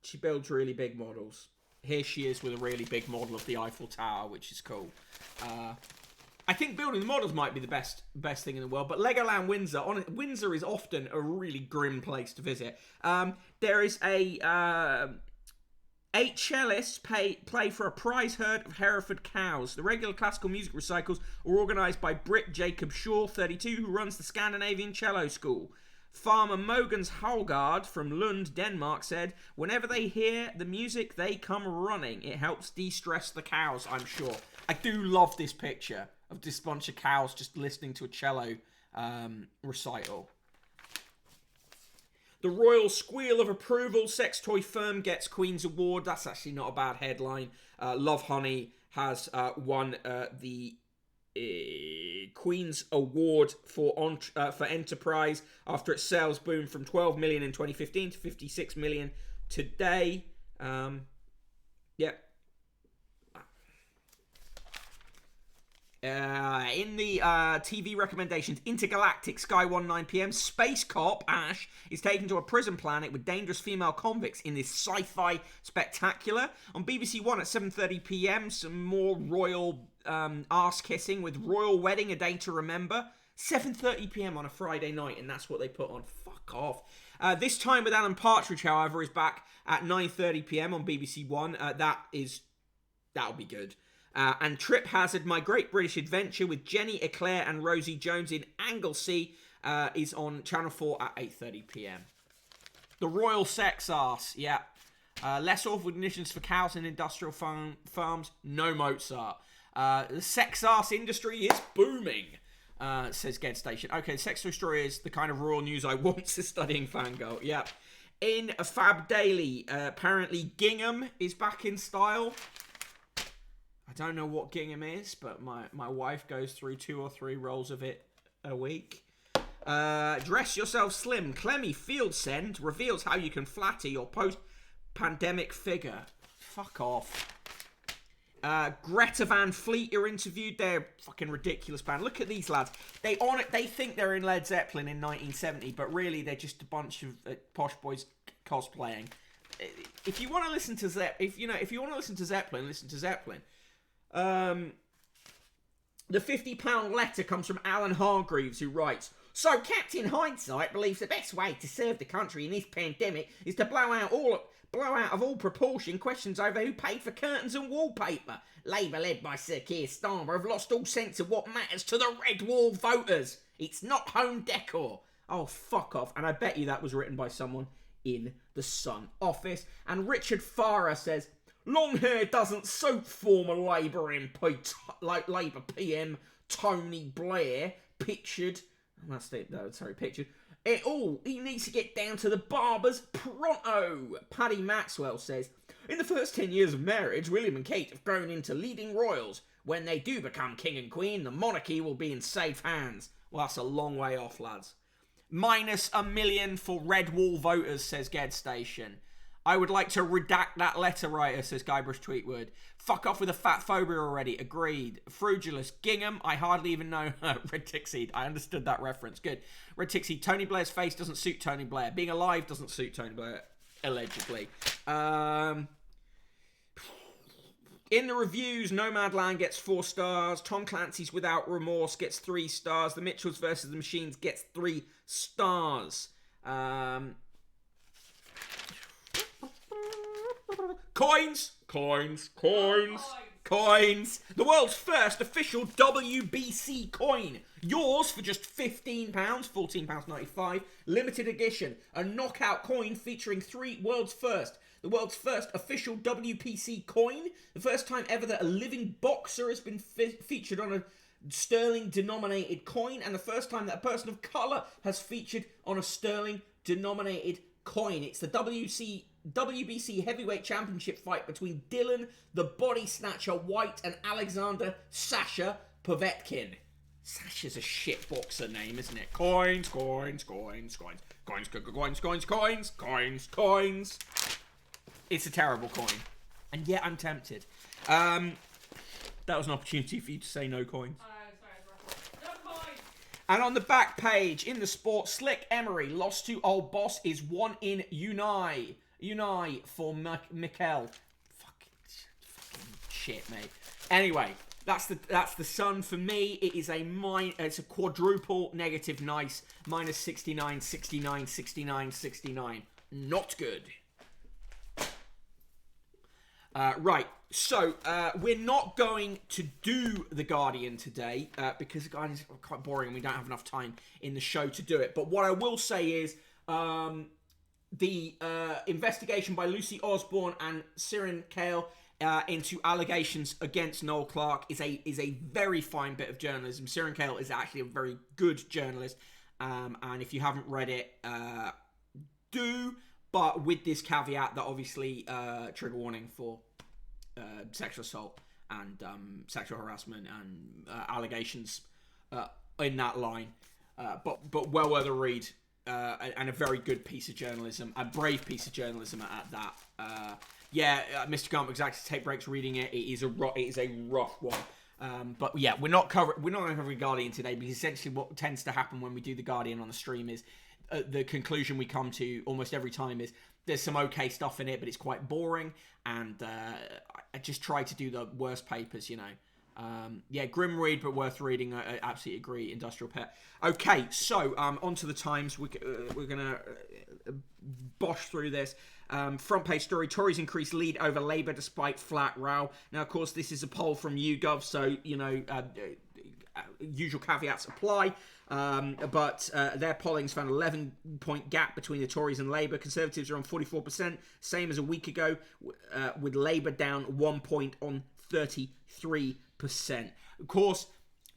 She builds really big models. Here she is with a really big model of the Eiffel Tower, which is cool. I think building the models might be the best thing in the world, but Legoland Windsor, Windsor is often a really grim place to visit. There is a 8 cellists play for a prize herd of Hereford cows. The regular classical music recitals are organised by Britt Jacob Shaw, 32, who runs the Scandinavian Cello School. Farmer Mogens Hallgaard from Lund, Denmark, said, "Whenever they hear the music, they come running. It helps de-stress the cows, I'm sure." I do love this picture of this bunch of cows just listening to a cello recital. The Royal Squeal of Approval. Sex toy firm gets Queen's Award. That's actually not a bad headline. Love Honey has won the Queen's Award for Enterprise after its sales boom from 12 million in 2015 to 56 million today. Yeah. In the TV recommendations, Intergalactic, Sky 1, 9 p.m. Space Cop Ash is taken to a prison planet with dangerous female convicts in this sci-fi spectacular. On BBC One at 7:30 p.m, some more royal arse kissing with Royal Wedding, A Day to Remember. 7:30 p.m. on a Friday night, and that's what they put on. Fuck off. This Time with Alan Partridge, however, is back at 9:30 p.m. on BBC One. That'll be good. And Trip Hazard, My Great British Adventure with Jenny Eclair and Rosie Jones in Anglesey is on Channel 4 at 8:30 p.m. The Royal Sex Arse, yeah. Less awful conditions for cows in industrial farms, no Mozart. The sex arse industry is booming, says Ged Station. Okay, the sex story is the kind of royal news I want, says Studying Fangirl, yeah. In a Fab Daily, apparently Gingham is back in style. I don't know what gingham is, but my wife goes through 2 or 3 rolls of it a week. Dress yourself slim. Clemmy Fieldsend reveals how you can flatter your post-pandemic figure. Fuck off. Greta Van Fleet are interviewed. They're a fucking ridiculous band. Look at these lads. They think they're in Led Zeppelin in 1970, but really they're just a bunch of posh boys cosplaying. If you want to listen to Zeppelin, listen to Zeppelin. The £50 letter comes from Alan Hargreaves, who writes, So Captain Hindsight believes the best way to serve the country in this pandemic is to blow out of all proportion questions over who paid for curtains and wallpaper. Labour, led by Sir Keir Starmer, have lost all sense of what matters to the red wall voters. It's not home decor. Oh, fuck off. And I bet you that was written by someone in the Sun office. And Richard Farrer says, long hair doesn't suit former Labour MP, Labour PM Tony Blair, pictured. He needs to get down to the barbers pronto. Paddy Maxwell says, in the first 10 years of marriage, William and Kate have grown into leading royals. When they do become king and queen, the monarchy will be in safe hands. Well, that's a long way off, lads. Minus $1 million for red wall voters, says Ged Station. I would like to redact that letter writer, says Guybrush Tweetwood. Fuck off with a fat phobia already. Agreed. Frugulus. Gingham. I hardly even know. Red Tickseed. I understood that reference. Good. Red Tickseed. Tony Blair's face doesn't suit Tony Blair. Being alive doesn't suit Tony Blair. Allegedly. In the reviews, Nomadland gets 4 stars. Tom Clancy's Without Remorse gets 3 stars. The Mitchells vs. the Machines gets 3 stars. Coins. The world's first official WBC coin. Yours for just £15, £14.95. Limited edition. A knockout coin featuring 3 world's first. The world's first official WBC coin. The first time ever that a living boxer has been featured on a sterling-denominated coin. And the first time that a person of colour has featured on a sterling-denominated coin. It's the WBC Heavyweight Championship fight between Dylan the Body Snatcher White and Alexander Sasha Povetkin. Sasha's a shit boxer name, isn't it? Coins. It's a terrible coin. And yet I'm tempted. That was an opportunity for you to say no coins. No coins. And on the back page, in the sport, Slick Emery lost to old boss is 1 in Unai for Mikel. Fucking shit, mate. Anyway, that's the Sun for me. It is it's a quadruple negative nice. Minus 69, 69, 69, 69. Not good. Right, so we're not going to do The Guardian today because The Guardian is quite boring and we don't have enough time in the show to do it. But what I will say is the investigation by Lucy Osborne and Ciaran Cale into allegations against Noel Clarke is a very fine bit of journalism. Ciaran Cale is actually a very good journalist, and if you haven't read it, do. But with this caveat that obviously trigger warning for sexual assault and sexual harassment and allegations in that line. But well worth a read and a very good piece of journalism, a brave piece of journalism at that. Mr. Gump exactly take breaks reading it. It is a rough one. But yeah, we're not going to cover Guardian today because essentially what tends to happen when we do the Guardian on the stream is the conclusion we come to almost every time is there's some okay stuff in it, but it's quite boring, and I just try to do the worst papers, you know. Grim read, but worth reading. I absolutely agree. Industrial Pet. Okay, so on to the Times. We're going to bosh through this. Front page story, Tories increase lead over Labour despite flat row. Now, of course, this is a poll from YouGov, so, you know, usual caveats apply. But their polling's found an 11-point gap between the Tories and Labour. Conservatives are on 44%, same as a week ago, with Labour down 1 point on 33%. Of course,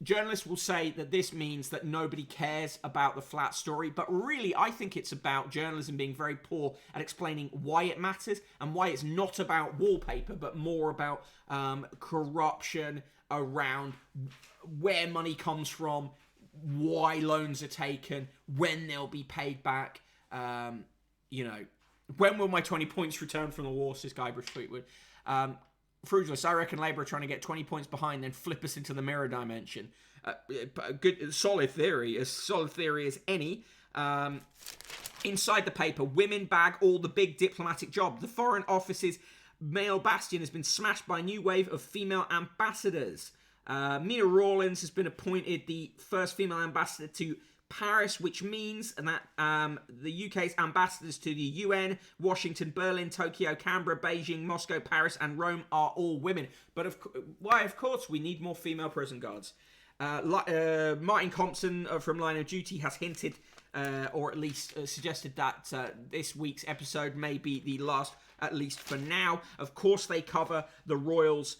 journalists will say that this means that nobody cares about the flat story, but really I think it's about journalism being very poor at explaining why it matters and why it's not about wallpaper, but more about corruption around where money comes from, why loans are taken, when they'll be paid back. You know, when will my 20 points return from the war, says Guybrush Tweetwood. Frugulus, I reckon Labour are trying to get 20 points behind, then flip us into the mirror dimension. Good, solid theory, as solid theory as any. Inside the paper, women bag all the big diplomatic job. The Foreign Office's male bastion has been smashed by a new wave of female ambassadors. Mina Rawlins has been appointed the first female ambassador to Paris, which means that the UK's ambassadors to the UN, Washington, Berlin, Tokyo, Canberra, Beijing, Moscow, Paris, and Rome are all women. But why? Of course, we need more female prison guards. Martin Compson from Line of Duty has hinted, or at least suggested, that this week's episode may be the last, at least for now. Of course, they cover the Royals'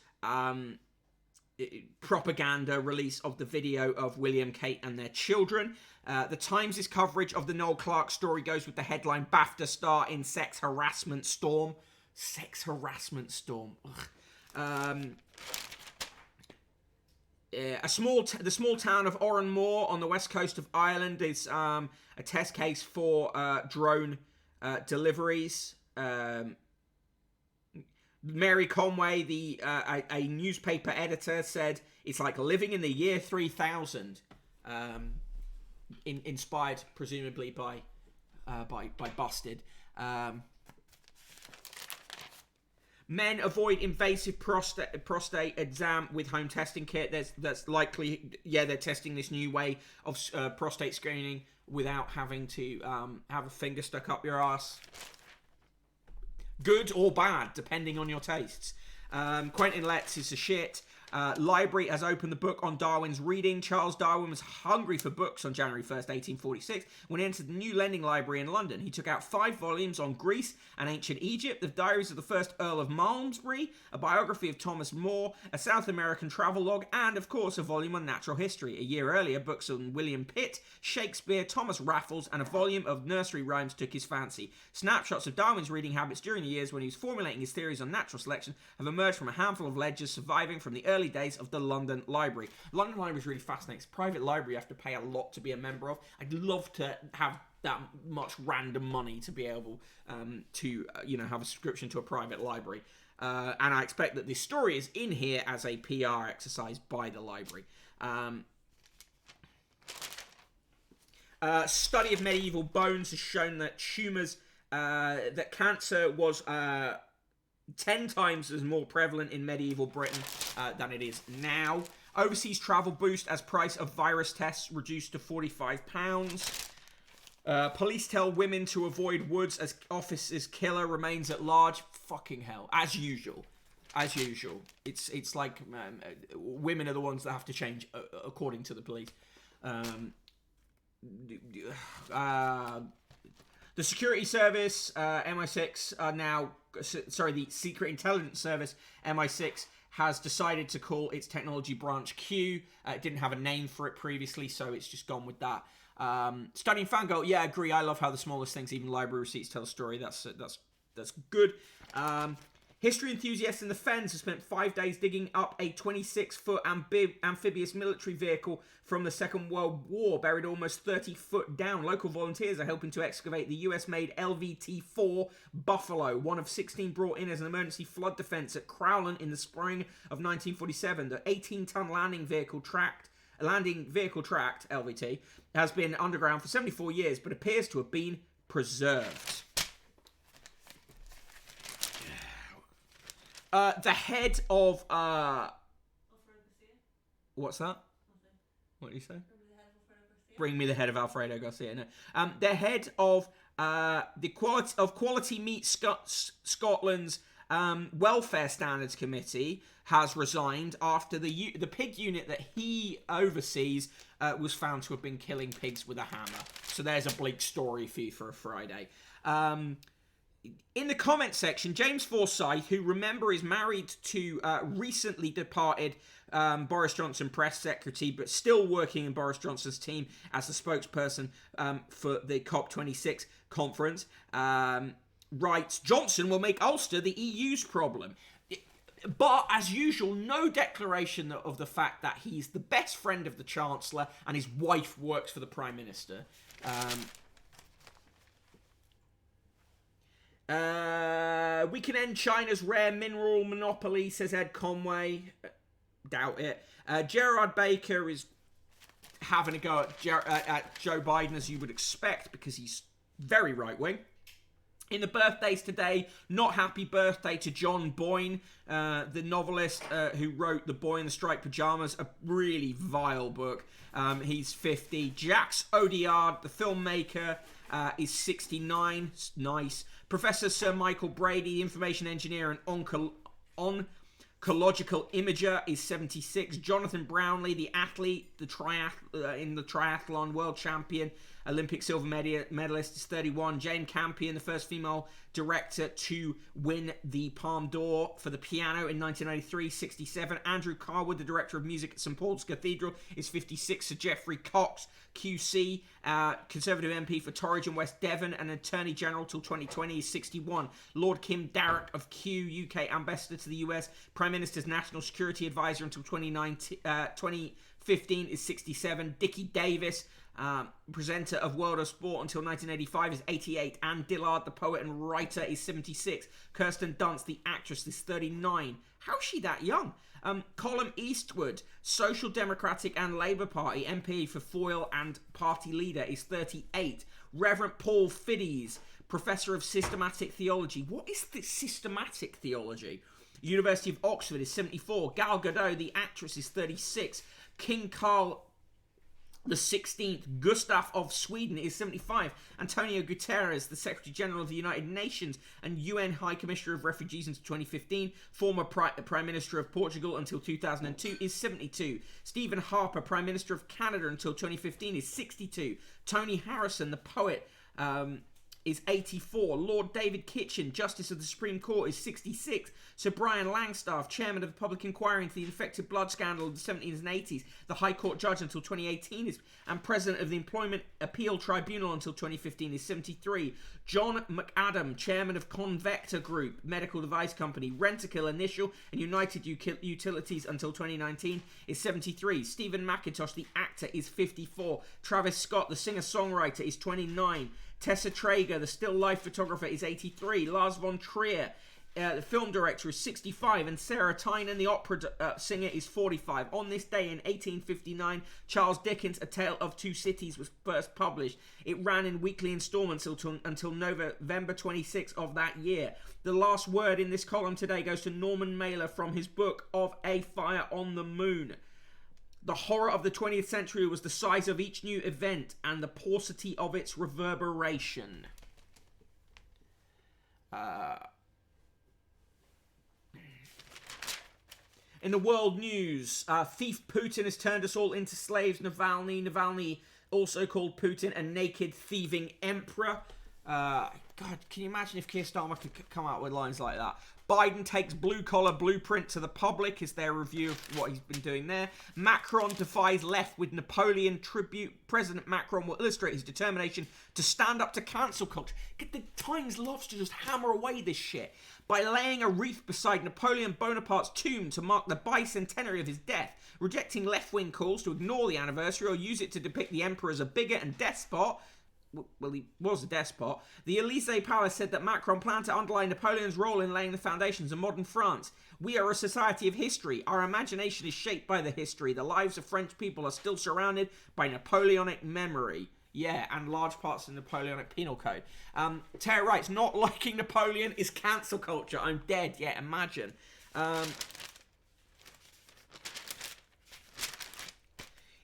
propaganda release of the video of William, Kate, and their children. The Times' coverage of the Noel Clarke story goes with the headline, BAFTA star in sex harassment storm. Sex harassment storm. The small town of Oranmore on the west coast of Ireland is a test case for drone deliveries. Mary Conway, a newspaper editor, said it's like living in the year 3000, inspired presumably by Busted. Men avoid invasive prostate exam with home testing kit. That's likely, they're testing this new way of prostate screening without having to have a finger stuck up your ass. Good or bad, depending on your tastes. Quentin Letts is a shit. Library has opened the book on Darwin's reading. Charles Darwin was hungry for books on January 1st, 1846, when he entered the New Lending Library in London. He took out 5 volumes on Greece and ancient Egypt, the diaries of the first Earl of Malmesbury, a biography of Thomas More, a South American travelogue, and, of course, a volume on natural history. A year earlier, books on William Pitt, Shakespeare, Thomas Raffles, and a volume of nursery rhymes took his fancy. Snapshots of Darwin's reading habits during the years when he was formulating his theories on natural selection have emerged from a handful of ledgers surviving from the early days of the London Library. London Library is really fascinating. It's a private library you have to pay a lot to be a member of. I'd love to have that much random money to be able to have a subscription to a private library. And I expect that this story is in here as a PR exercise by the library. Study of medieval bones has shown that tumours, that cancer was 10 times as more prevalent in medieval Britain than it is now. Overseas travel boost as price of virus tests reduced to £45. Police tell women to avoid woods as officer's killer remains at large. Fucking hell. As usual. It's like women are the ones that have to change according to the police. The security service, MI6, are now... the Secret Intelligence Service, MI6, has decided to call its technology branch Q. It didn't have a name for it previously, so it's just gone with that. Studying Fangirl, yeah, I agree. I love how the smallest things, even library receipts, tell a story. That's good. History enthusiasts in the Fens have spent 5 days digging up a 26-foot amphibious military vehicle from the Second World War, buried almost 30 foot down. Local volunteers are helping to excavate the US-made LVT-4 Buffalo, one of 16 brought in as an emergency flood defense at Crowland in the spring of 1947. The 18-ton landing vehicle tracked, LVT, has been underground for 74 years, but appears to have been preserved. The head of what's that? What do you say? Bring me the head of Alfredo Garcia. No. The head of the Quality Meat Scotland's Welfare Standards Committee has resigned after the pig unit that he oversees was found to have been killing pigs with a hammer. So there's a bleak story for you for a Friday. In the comment section, James Forsyth, who remember is married to recently departed Boris Johnson press secretary, but still working in Boris Johnson's team as the spokesperson for the COP26 conference, writes, Johnson will make Ulster the EU's problem. But, as usual, no declaration of the fact that he's the best friend of the Chancellor and his wife works for the Prime Minister. We can end China's rare mineral monopoly, says Ed Conway. Doubt it. Gerard Baker is having a go at Joe Biden, as you would expect, because he's very right-wing. In the birthdays today, not happy birthday to John Boyne, the novelist who wrote The Boy in the Striped Pajamas, a really vile book. He's 50. Jacques Audiard, the filmmaker, is 69. Nice. Professor Sir Michael Brady, information engineer and oncological imager, is 76. Jonathan Brownlee, the athlete, in the triathlon world champion, Olympic silver medalist, is 31. Jane Campion, the first female director to win the Palme d'Or for the piano in 1993, 67. Andrew Carwood, the director of music at St Paul's Cathedral, is 56. Sir Geoffrey Cox, QC, Conservative MP for Torridge and West Devon and Attorney General till 2020, is 61. Lord Kim Darroch of Q, UK Ambassador to the US, Prime Minister's National Security Advisor until 2015, is 67. Dickie Davis, presenter of World of Sport until 1985, is 88. Anne Dillard, the poet and writer, is 76. Kirsten Dunst, the actress, is 39. How is she that young? Colm Eastwood, Social Democratic and Labour Party MP for Foyle and party leader, is 38. Reverend Paul Fiddes, Professor of Systematic Theology. What is this systematic theology? University of Oxford, is 74. Gal Gadot, the actress, is 36. King Carl the 16th, Gustav of Sweden, is 75. Antonio Guterres, the Secretary General of the United Nations and UN High Commissioner of Refugees until 2015, former Prime Minister of Portugal until 2002, is 72. Stephen Harper, Prime Minister of Canada until 2015, is 62. Tony Harrison, the poet, is 84. Lord David Kitchen, Justice of the Supreme Court, is 66. Sir Brian Langstaff, Chairman of the Public Inquiry into the infected blood scandal of the 70s and 80s, the High Court Judge until 2018, and President of the Employment Appeal Tribunal until 2015, is 73. John McAdam, Chairman of Convector Group, medical device company, Rentokil Initial and United Utilities until 2019, is 73. Stephen McIntosh, the actor, is 54. Travis Scott, the singer-songwriter, is 29. Tessa Traeger, the still life photographer, is 83. Lars von Trier, the film director, is 65. And Sarah Tynan, the opera singer, is 45. On this day in 1859, Charles Dickens' A Tale of Two Cities was first published. It ran in weekly installments until November 26 of that year. The last word in this column today goes to Norman Mailer from his book Of a Fire on the Moon. The horror of the 20th century was the size of each new event and the paucity of its reverberation. In the world news, thief Putin has turned us all into slaves. Navalny, also called Putin, a naked thieving emperor. God, can you imagine if Keir Starmer could come out with lines like that? Biden takes blue-collar blueprint to the public, is their review of what he's been doing there. Macron defies left with Napoleon tribute. President Macron will illustrate his determination to stand up to cancel culture. The Times loves to just hammer away this shit by laying a wreath beside Napoleon Bonaparte's tomb to mark the bicentenary of his death, rejecting left-wing calls to ignore the anniversary or use it to depict the emperor as a bigot and despot. Well, he was a despot. The Elysee Palace said that Macron planned to underline Napoleon's role in laying the foundations of modern France. We are a society of history. Our imagination is shaped by the history. The lives of French people are still surrounded by Napoleonic memory. Yeah, and large parts of the Napoleonic Penal Code. Tara writes, not liking Napoleon is cancel culture. I'm dead. Yeah, imagine.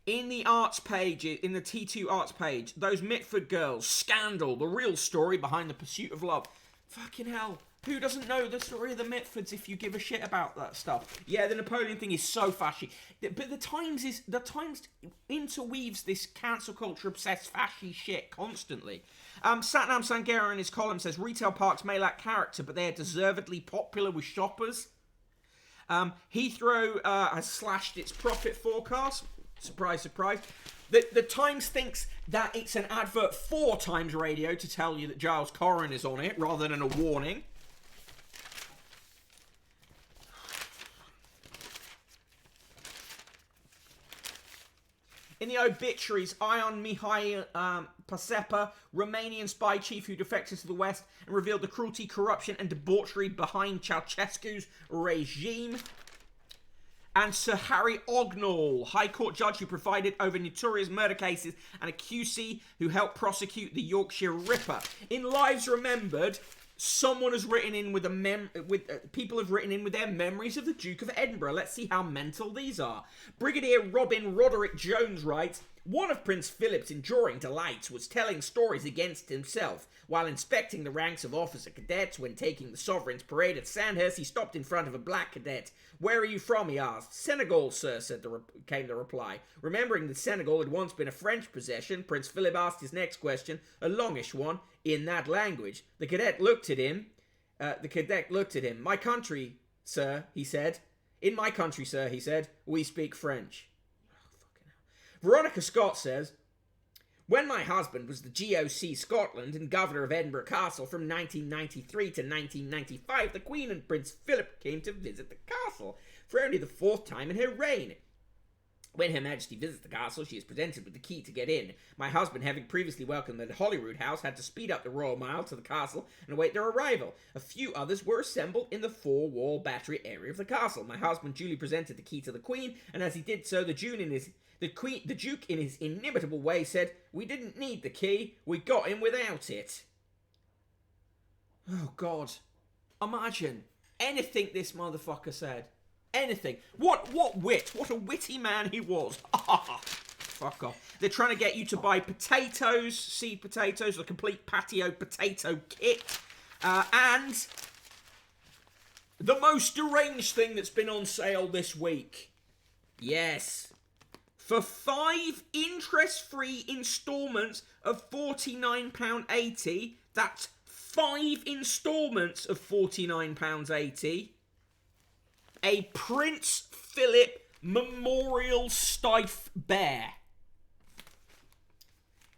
In the arts page, in the T2 arts page, those Mitford girls, scandal, the real story behind the pursuit of love. Fucking hell. Who doesn't know the story of the Mitfords if you give a shit about that stuff? Yeah, the Napoleon thing is so fashy. But the Times interweaves this cancel culture obsessed fashy shit constantly. Satnam Sangera in his column says retail parks may lack character, but they are deservedly popular with shoppers. Heathrow has slashed its profit forecast. Surprise, surprise. The Times thinks that it's an advert for Times Radio to tell you that Giles Corrin is on it, rather than a warning. In the obituaries, Ion Mihai Pacepa, Romanian spy chief who defected to the West and revealed the cruelty, corruption and debauchery behind Ceausescu's regime. And Sir Harry Ognall, High Court judge who presided over notorious murder cases and a QC who helped prosecute the Yorkshire Ripper. In Lives Remembered, someone has written in with people have written in with their memories of the Duke of Edinburgh. Let's see how mental these are. Brigadier Robin Roderick Jones writes, one of Prince Philip's enduring delights was telling stories against himself. While inspecting the ranks of officer cadets when taking the Sovereign's parade at Sandhurst, he stopped in front of a black cadet. Where are you from, he asked. Senegal, sir, came the reply. Remembering that Senegal had once been a French possession, Prince Philip asked his next question, a longish one, in that language. The cadet looked at him. My country, sir, he said. In my country, sir, he said, we speak French. Veronica Scott says, when my husband was the GOC Scotland and Governor of Edinburgh Castle from 1993 to 1995, the Queen and Prince Philip came to visit the castle for only the 4th time in her reign. When Her Majesty visits the castle, she is presented with the key to get in. My husband, having previously welcomed the Holyrood House, had to speed up the Royal Mile to the castle and await their arrival. A few others were assembled in the 4-wall battery area of the castle. My husband duly presented the key to the Queen, and as he did so, the Duke, in his inimitable way, said, we didn't need the key, we got in without it. Oh, God. Imagine anything this motherfucker said. Anything. What wit. What a witty man he was. Fuck off. They're trying to get you to buy potatoes, seed potatoes, the complete patio potato kit. And the most deranged thing that's been on sale this week. Yes. For 5 interest-free instalments of £49.80, that's 5 instalments of £49.80, a Prince Philip Memorial Steiff Bear.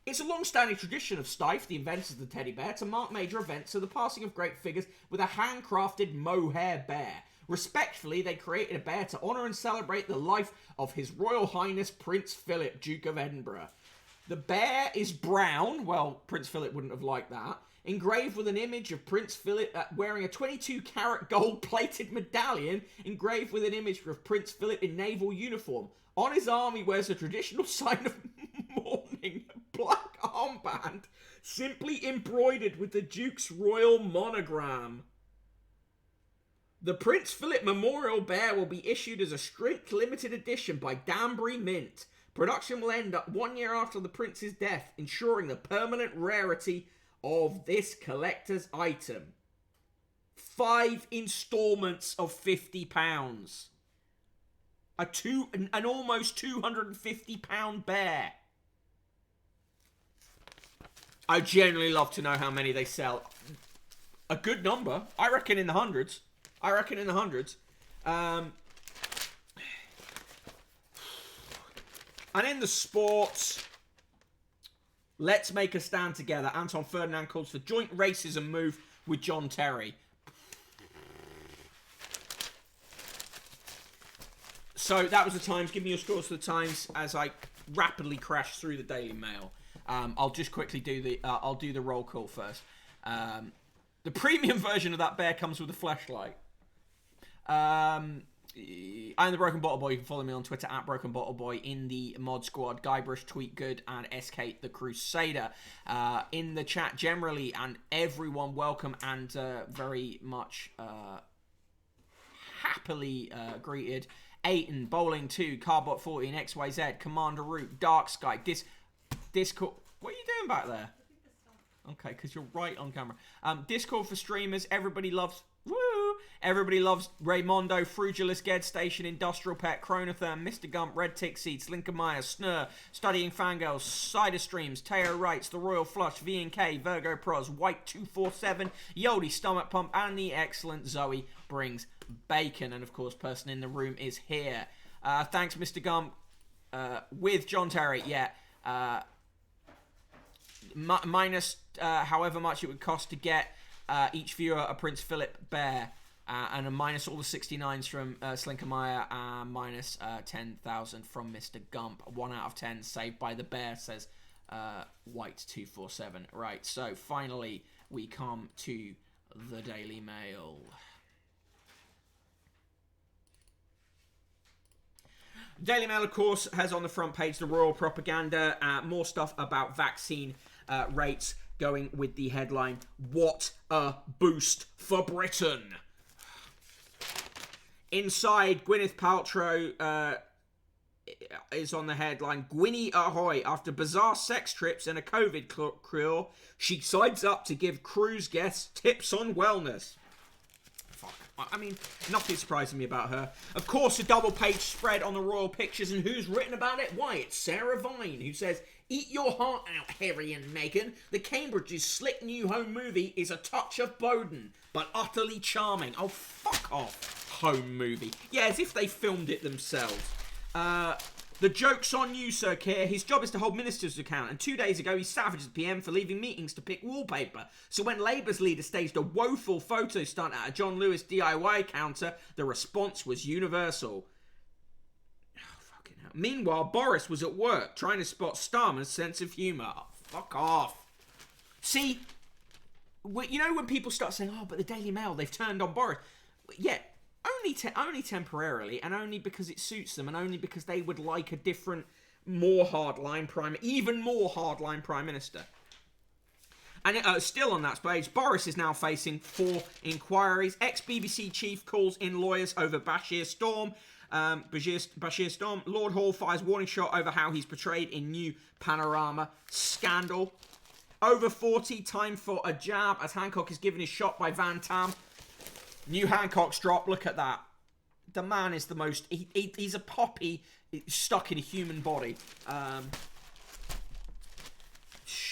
It's a long-standing tradition of Steiff, the inventors of the teddy bear, to mark major events of the passing of great figures with a handcrafted mohair bear. Respectfully, they created a bear to honour and celebrate the life of His Royal Highness Prince Philip, Duke of Edinburgh. The bear is brown, well, Prince Philip wouldn't have liked that, engraved with an image of Prince Philip wearing a 22-carat gold-plated medallion engraved with an image of Prince Philip in naval uniform. On his arm, he wears a traditional sign of mourning, a black armband, simply embroidered with the Duke's royal monogram. The Prince Philip Memorial Bear will be issued as a strict limited edition by Danbury Mint. Production will end up 1 year after the Prince's death, ensuring the permanent rarity of this collector's item. 5 installments of £50. An almost £250 bear. I genuinely love to know how many they sell. A good number. I reckon in the hundreds. And in the sports, let's make a stand together. Anton Ferdinand calls for joint racism move with John Terry. So that was the Times. Give me your scores for the Times as I rapidly crash through the Daily Mail. I'll just quickly do the roll call first. The premium version of that bear comes with a flashlight. I'm the Broken Bottle Boy. You can follow me on Twitter at Broken Bottle Boy, in the Mod Squad, Guybrush, Tweet Good, and SK the Crusader. In the chat generally, and everyone welcome and very much happily greeted. Aiton, Bowling 2, Carbot 40, and XYZ, Commander Root, Dark Sky, Discord. What are you doing back there? Okay, because you're right on camera. Discord for streamers. Everybody loves Raymondo, Frugilus, Ged Station, Industrial Pet, Chronotherm, Mr. Gump, Red Tick Seeds, Lincoln Snur, Studying Fangirls, Cider Streams, Teo Wrights, The Royal Flush, V&K, Virgo Pros, White 247, Yodi, Stomach Pump, and the excellent Zoe Brings Bacon. And of course, person in the room is here. Thanks, Mr. Gump. With John Terry, minus however much it would cost to get each viewer a Prince Philip bear, and a minus all the 69s from Slinkermeyer, and minus 10,000 from Mr. Gump. 1 out of 10 saved by the bear, says White 247. Right, so finally we come to the Daily Mail. Daily Mail, of course, has on the front page the royal propaganda. More stuff about vaccine rates, going with the headline, "What a boost for Britain." Inside, Gwyneth Paltrow is on the headline, "Gwynny ahoy. After bizarre sex trips and a COVID cure, she sides up to give cruise guests tips on wellness." Fuck. I mean, nothing surprising me about her. Of course, a double-page spread on the royal pictures, and who's written about it? Why, it's Sarah Vine, who says, "Eat your heart out, Harry and Meghan. The Cambridge's slick new home movie is a touch of Bowden, but utterly charming." Oh, fuck off, home movie. Yeah, as if they filmed it themselves. The joke's on you, Sir Keir. His job is to hold ministers to account, and 2 days ago he savaged the PM for leaving meetings to pick wallpaper. So when Labour's leader staged a woeful photo stunt at a John Lewis DIY counter, the response was universal. Oh, fucking hell. Meanwhile, Boris was at work trying to spot Starmer's sense of humour. Oh, fuck off. See, you know when people start saying, "Oh, but the Daily Mail, they've turned on Boris." Yeah. Only temporarily, and only because it suits them, and only because they would like a different, even more hardline Prime Minister. And still on that page, Boris is now facing 4 inquiries. Ex-BBC chief calls in lawyers over Bashir Storm. Bashir Storm. Lord Hall fires warning shot over how he's portrayed in new Panorama scandal. Over 40, time for a jab as Hancock is given his shot by Van Tam. New Hancock's drop, look at that. The man is the most... He's a poppy stuck in a human body.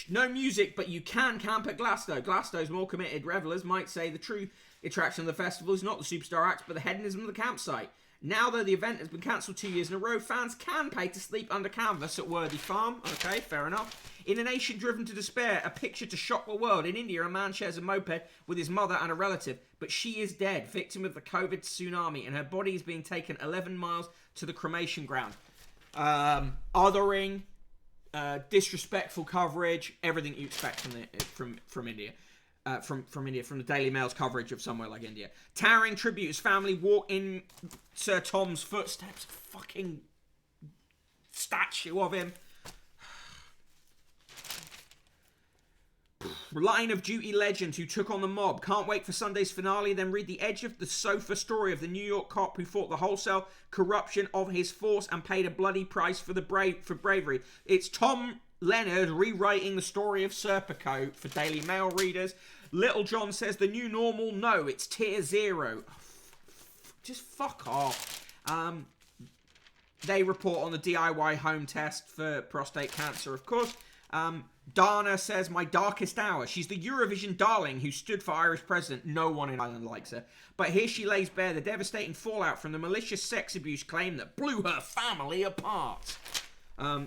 No music, but you can camp at Glasgow. Glasgow's more committed revellers might say the true attraction of the festival is not the superstar acts, but the hedonism of the campsite. Now, though the event has been cancelled 2 years in a row, fans can pay to sleep under canvas at Worthy Farm. Okay, fair enough. In a nation driven to despair, a picture to shock the world. In India, a man shares a moped with his mother and a relative, but she is dead, victim of the COVID tsunami, and her body is being taken 11 miles to the cremation ground. Othering, disrespectful coverage, everything you expect from India. From India, from the Daily Mail's coverage of somewhere like India. Towering tribute as family walk in Sir Tom's footsteps. Fucking statue of him. Line of Duty legend who took on the mob. Can't wait for Sunday's finale. Then read the edge of the sofa story of the New York cop who fought the wholesale corruption of his force and paid a bloody price for bravery. It's Tom Leonard rewriting the story of Serpico for Daily Mail readers. Little John says the new normal. No, it's tier 0. Just fuck off. They report on the DIY home test for prostate cancer, of course. Dana says, my darkest hour. She's the Eurovision darling who stood for Irish president. No one in Ireland likes her. But here she lays bare the devastating fallout from the malicious sex abuse claim that blew her family apart.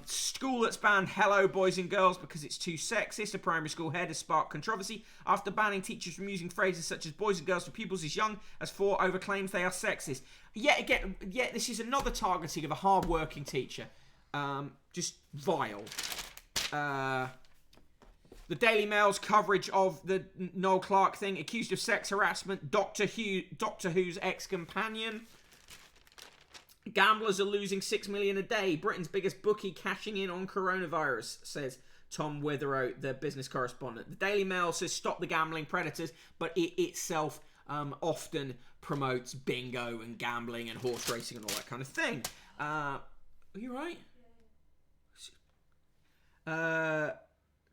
School that's banned Hello Boys and Girls because it's too sexist. A primary school head has sparked controversy after banning teachers from using phrases such as boys and girls to pupils as young as 4 over claims they are sexist. Yet this is another targeting of a hard-working teacher. Just vile. The Daily Mail's coverage of the Noel Clarke thing, accused of sex harassment, Doctor Who's ex-companion. Gamblers are losing $6 million a day. Britain's biggest bookie cashing in on coronavirus, says Tom Witherow, the business correspondent. The Daily Mail says stop the gambling predators, but it itself often promotes bingo and gambling and horse racing and all that kind of thing. Are you right?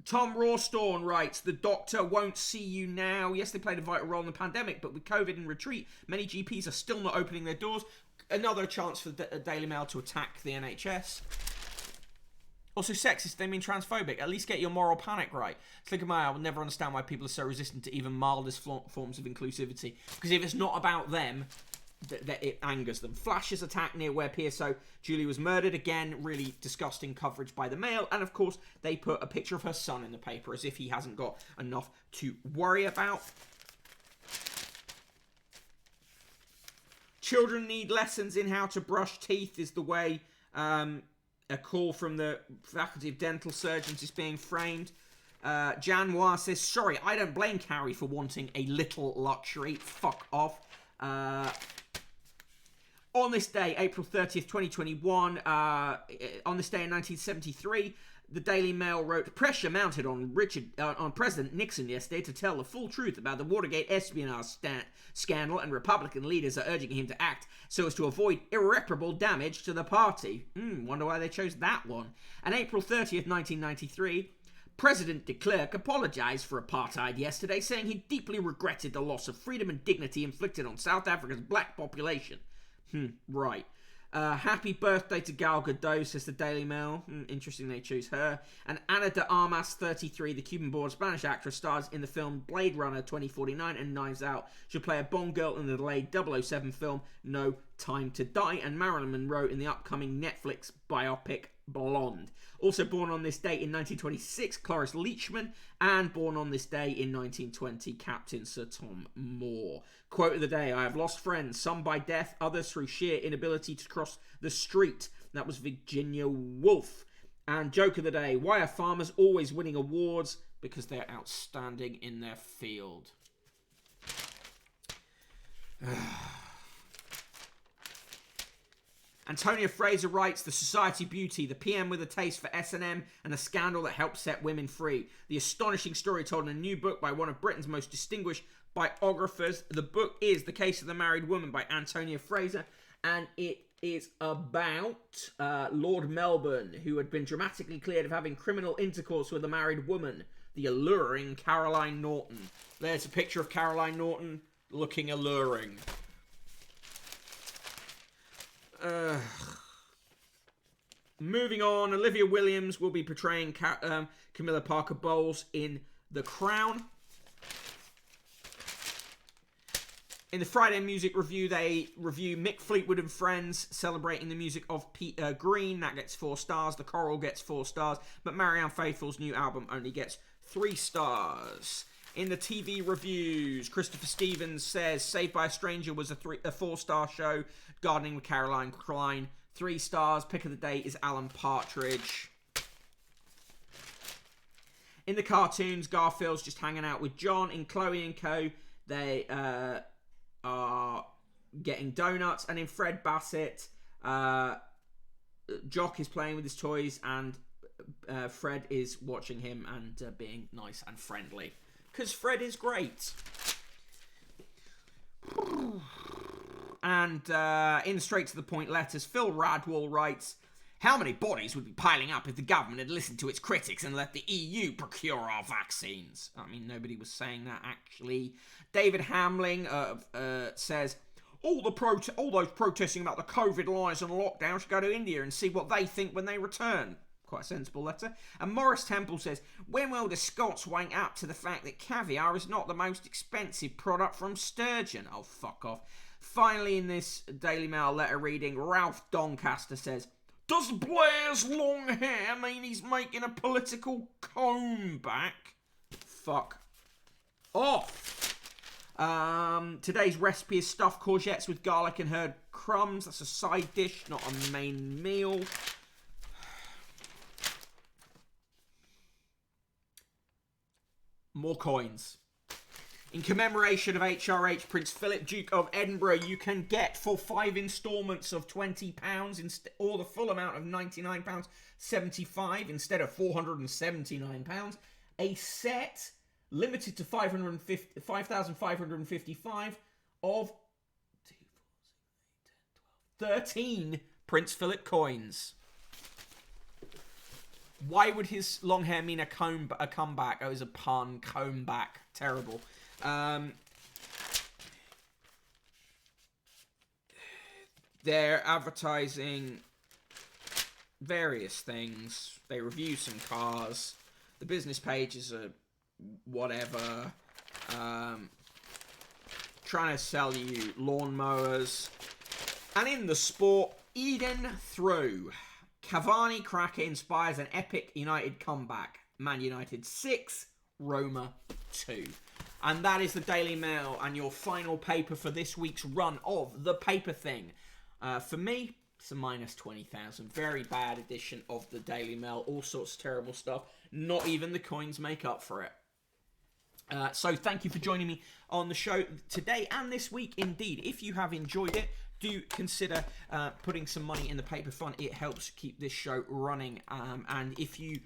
Tom Rawstorn writes, the doctor won't see you now. Yes, they played a vital role in the pandemic, but with COVID in retreat, many GPs are still not opening their doors. Another chance for the Daily Mail to attack the NHS. Also sexist, they mean transphobic. At least get your moral panic right. Click my I will never understand why people are so resistant to even mildest forms of inclusivity. Because if it's not about them, that it angers them. Flash's attack near where PSO Julie was murdered. Again, really disgusting coverage by the Mail. And of course, they put a picture of her son in the paper as if he hasn't got enough to worry about. Children need lessons in how to brush teeth is the way a call from the Faculty of Dental Surgeons is being framed. Jan Moir says, sorry, I don't blame Carrie for wanting a little luxury. Fuck off. On this day, April 30th, 2021, on this day in 1973, the Daily Mail wrote, pressure mounted on President Nixon yesterday to tell the full truth about the Watergate espionage scandal, and Republican leaders are urging him to act so as to avoid irreparable damage to the party. Wonder why they chose that one. And April 30th, 1993, President de Klerk apologized for apartheid yesterday, saying he deeply regretted the loss of freedom and dignity inflicted on South Africa's black population. Right. Happy birthday to Gal Gadot, says the Daily Mail. Interesting they choose her. And Ana de Armas, 33, the Cuban-born Spanish actress, stars in the film Blade Runner 2049 and Knives Out. She'll play a Bond girl in the delayed 007 film No Time to Die, and Marilyn Monroe in the upcoming Netflix biopic Blonde. Also born on this date in 1926, Cloris Leachman, and born on this day in 1920, Captain Sir Tom Moore. Quote of the day: I have lost friends, some by death, others through sheer inability to cross the street. That was Virginia Woolf. And joke of the day: why are farmers always winning awards? Because they're outstanding in their field. Antonia Fraser writes, the society beauty, the PM with a taste for S&M, and a scandal that helped set women free. The astonishing story told in a new book by one of Britain's most distinguished biographers. The book is The Case of the Married Woman by Antonia Fraser, and it is about Lord Melbourne, who had been dramatically cleared of having criminal intercourse with a married woman, the alluring Caroline Norton. There's a picture of Caroline Norton looking alluring. Moving on, Olivia Williams will be portraying Camilla Parker Bowles in The Crown. In the Friday Music Review, they review Mick Fleetwood and Friends, celebrating the music of Peter Green. That gets 4 stars. The Coral gets 4 stars. But Marianne Faithfull's new album only gets 3 stars. In the TV reviews, Christopher Stevens says Saved by a Stranger was a 4-star show. Gardening with Caroline Klein, 3 stars. Pick of the day is Alan Partridge. In the cartoons, Garfield's just hanging out with John. In Chloe and Co, they are getting donuts. And in Fred Bassett, Jock is playing with his toys, and Fred is watching him and being nice and friendly. Because Fred is great. And in straight to the point letters, Phil Radwell writes, how many bodies would be piling up if the government had listened to its critics and let the EU procure our vaccines? I mean, nobody was saying that, actually. David Hamling says, all those protesting about the COVID lies and lockdown should go to India and see what they think when they return. Quite a sensible letter. And Morris Temple says, when will the Scots wake up to the fact that caviar is not the most expensive product from sturgeon? Oh, fuck off. Finally, in this Daily Mail letter reading, Ralph Doncaster says, does Blair's long hair mean he's making a political comeback? Fuck off. Today's recipe is stuffed courgettes with garlic and herb crumbs. That's a side dish, not a main meal. More coins. In commemoration of HRH Prince Philip, Duke of Edinburgh, you can get for 5 instalments of £20 or the full amount of £99.75 instead of £479. A set limited to 5,555 of 13 Prince Philip coins. Why would his long hair mean a comeback? Oh, it was a pun. Comeback. Terrible. They're advertising various things. They review some cars. The business pages are whatever. Trying to sell you lawnmowers. And in the sport, Eden through. Cavani cracker inspires an epic United comeback. Man United 6, Roma 2. And that is the Daily Mail and your final paper for this week's run of The Paper Thing. For me, it's a minus 20,000. Very bad edition of the Daily Mail. All sorts of terrible stuff. Not even the coins make up for it. So thank you for joining me on the show today and this week. Indeed, if you have enjoyed it, do consider putting some money in the paper fund. It helps keep this show running. And if you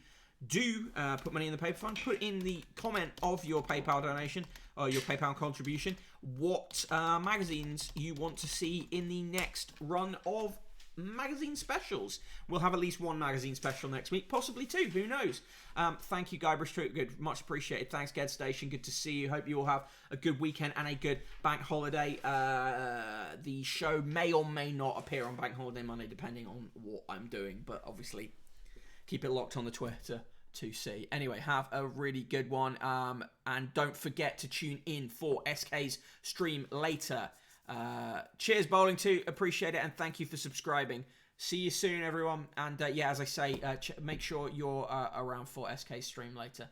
do put money in the paper fund, put in the comment of your PayPal donation or your PayPal contribution what magazines you want to see in the next run of magazine specials. We'll have at least one magazine special next week, possibly two, who knows. Thank you, Guybrush Threepgood, much appreciated. Thanks, Ged Station, good to see you. Hope you all have a good weekend and a good bank holiday. The show may or may not appear on Bank Holiday Monday depending on what I'm doing, but obviously keep it locked on the Twitter to see. Anyway, have a really good one, and don't forget to tune in for SK's stream later. Cheers, Bowling 2, appreciate it, and thank you for subscribing. See you soon, everyone, and yeah, as I say, make sure you're around for SK's stream later.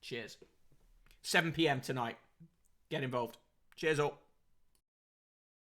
Cheers. 7 p.m. tonight. Get involved. Cheers all.